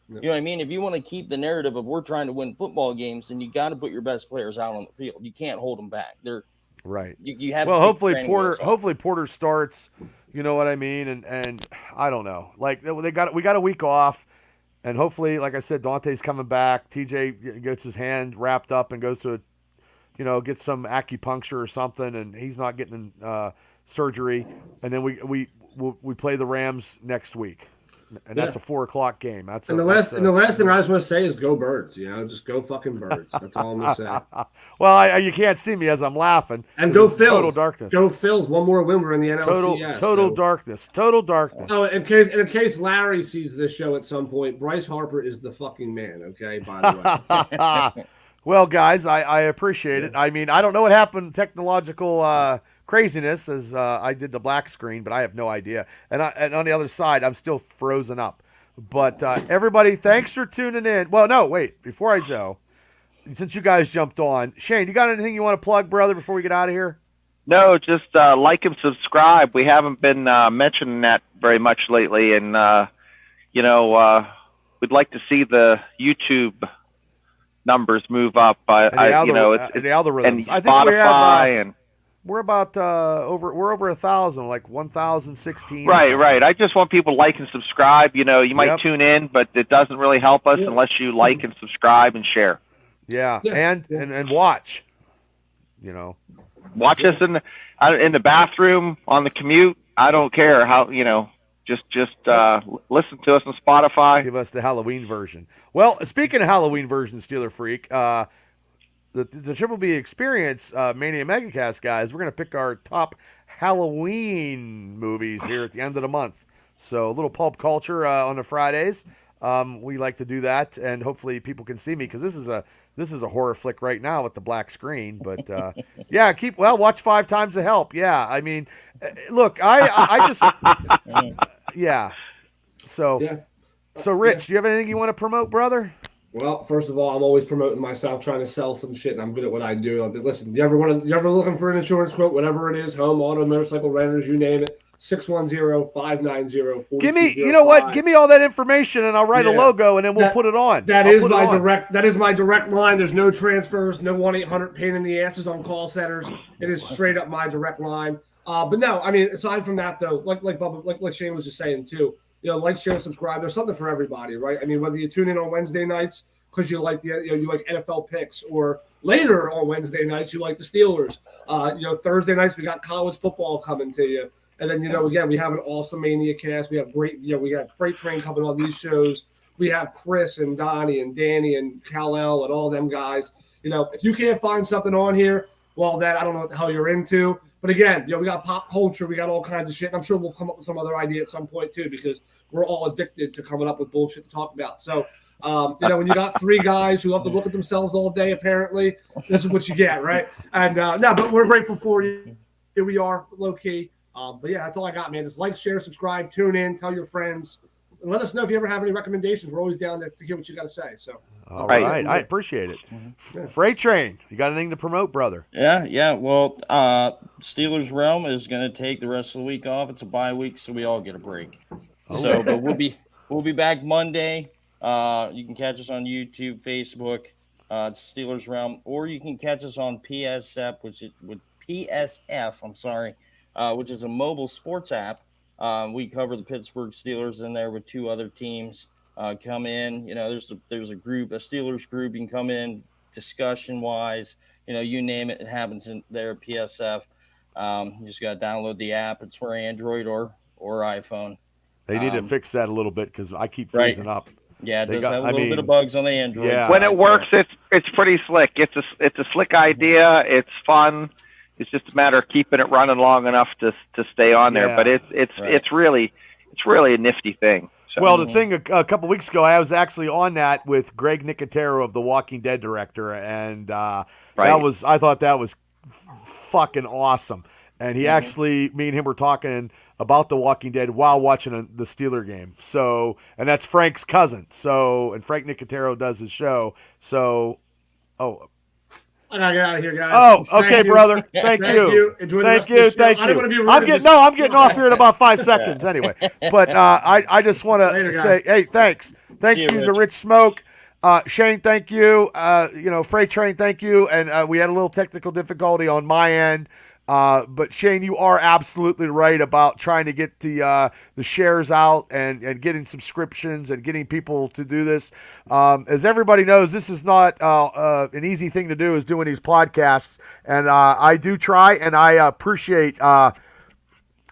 You know what I mean? If you want to keep the narrative of we're trying to win football games, then you got to put your best players out on the field. You can't hold them back. They're Right. you have. Well, to hopefully Porter starts. You know what I mean? And I don't know. Like we got a week off, and hopefully, like I said, Dante's coming back. TJ gets his hand wrapped up and goes to get some acupuncture or something, and he's not getting surgery. And then we play the Rams next week, and that's a 4:00 game. And the last thing I just want to say is go Birds. Just go fucking Birds. That's all I'm gonna say. Well, you can't see me as I'm laughing. And go This is Phils. Total darkness. Go Phils. One more win. We're in the NLCS. Total darkness. Total darkness. Oh, in case Larry sees this show at some point, Bryce Harper is the fucking man. Okay, by the way. Well, guys, I appreciate it. I mean, I don't know what happened technological craziness as I did the black screen, but I have no idea. And on the other side, I'm still frozen up. But everybody, thanks for tuning in. Well, no, wait. Before I go, since you guys jumped on, Shane, you got anything you want to plug, brother, before we get out of here? no, just like and subscribe. We haven't been mentioning that very much lately, and we'd like to see the YouTube numbers move up. And the algorithms. and I think we have. Spotify and We're about over 1,000, like 1,016. right. I just want people to like and subscribe. You might Yep. tune in, but it doesn't really help us unless you like and subscribe and share. Yeah, Yeah. And watch. Watch us in the bathroom, on the commute. I don't care how. Just listen to us on Spotify. Give us the Halloween version. Well, speaking of Halloween version, Steeler Freak, the Triple B Experience Mania Megacast guys, we're going to pick our top Halloween movies here at the end of the month. So a little pulp culture on the Fridays. We like to do that, and hopefully people can see me because this is a This is a horror flick right now with the black screen, but yeah, watch 5 times the help. Yeah, I mean, look, I just yeah. So Yeah. so Rich, do you have anything you want to promote, brother? Well, first of all, I'm always promoting myself, trying to sell some shit, and I'm good at what I do. Listen, you ever looking for an insurance quote, whatever it is, home, auto, motorcycle, renters, you name it, 610-590-4205. Give me, you know what? Give me all that information, and I'll write a logo, and then we'll put it on. That is my direct line. There's no transfers, no 1-800 pain in the asses on call centers. It is straight up my direct line. But no, I mean, aside from that though, like Bubba, like Shane was just saying too, like, share, subscribe. There's something for everybody, right? I mean, whether you tune in on Wednesday nights because you like you like NFL picks, or later on Wednesday nights you like the Steelers. Thursday nights we got college football coming to you, and then again we have an awesome Mania cast. We have great, we have Freight Train coming on these shows. We have Chris and Donnie and Danny and Kal-El and all them guys. If you can't find something on here, well, then I don't know what the hell you're into. But again, we got pop culture, we got all kinds of shit. And I'm sure we'll come up with some other idea at some point too, because we're all addicted to coming up with bullshit to talk about. So, when you got 3 guys who love to look at themselves all day, apparently, this is what you get, right? And but we're grateful for you. Here we are, low key. But yeah, that's all I got, man. Just like, share, subscribe, tune in, tell your friends, and let us know if you ever have any recommendations. We're always down to hear what you got to say. So. All right. I appreciate it. Freight Train, you got anything to promote, brother? Yeah. Well, Steelers Realm is going to take the rest of the week off. It's a bye week, so we all get a break. So, but we'll be back Monday. You can catch us on YouTube, Facebook, it's Steelers Realm, or you can catch us on PSF, which is a mobile sports app. We cover the Pittsburgh Steelers in there with 2 other teams. Come in, there's a group, a Steelers group. You can come in discussion wise, you name it, it happens in there. PSF. You just got to download the app. It's for Android or iPhone. They need to fix that a little bit because I keep freezing up. Yeah, it does have a little bit of bugs on the Android. Yeah. When it works, it's pretty slick. It's a slick idea. It's fun. It's just a matter of keeping it running long enough to stay on there. But it's really a nifty thing. So. Well, the thing a couple weeks ago, I was actually on that with Greg Nicotero of the Walking Dead director, and I thought that was fucking awesome. And he actually, me and him were talking about the Walking Dead while watching the Steeler game. So, and that's Frank's cousin. So, and Frank Nicotero does his show. So, I gotta get out of here, guys. Oh, okay, brother. Thank you. Enjoy Thank the rest you. of the show. Thank I don't you. wanna be rude I'm getting off here in about 5 seconds anyway. But I just want to say, hey, thanks. Thank you to Rich Smoke. Shane, thank you. Freight Train, thank you. And we had a little technical difficulty on my end. But Shane, you are absolutely right about trying to get the shares out and getting subscriptions and getting people to do this. As everybody knows, this is not an easy thing to do, is doing these podcasts. And I do try, and I appreciate all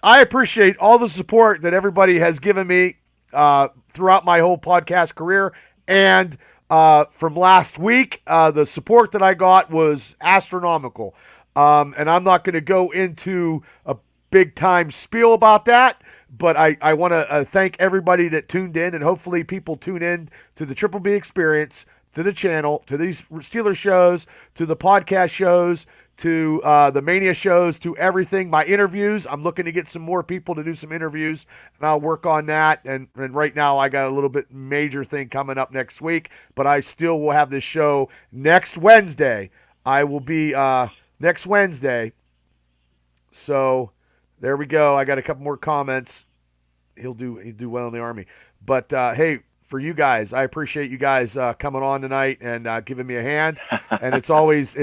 the support that everybody has given me throughout my whole podcast career. And from last week, the support that I got was astronomical. And I'm not going to go into a big-time spiel about that, but I want to thank everybody that tuned in, and hopefully people tune in to the Triple B Experience, to the channel, to these Steelers shows, to the podcast shows, to the Mania shows, to everything. My interviews, I'm looking to get some more people to do some interviews, and I'll work on that. And right now I got a little bit major thing coming up next week, but I still will have this show next Wednesday. I will be... next Wednesday. So there we go. I got a couple more comments. He'll do well in the Army. But hey, for you guys, I appreciate you guys coming on tonight and giving me a hand. And it's always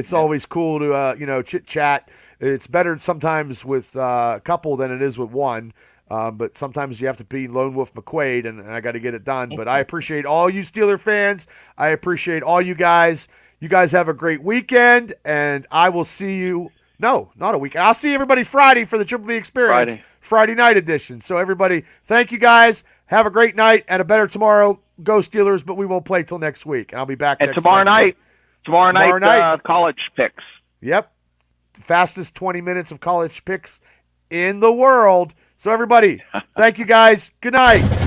cool to chit chat. It's better sometimes with a couple than it is with one. But sometimes you have to be Lone Wolf McQuaid, and I got to get it done. But I appreciate all you Steeler fans. I appreciate all you guys. You guys have a great weekend, and I will see you. No, not a weekend. I'll see everybody Friday for the Triple B Experience, Friday night edition. So everybody, thank you guys. Have a great night and a better tomorrow. Go Steelers, but we won't play till next week. I'll be back. And tomorrow night, college picks. Yep, fastest 20 minutes of college picks in the world. So everybody, thank you guys. Good night.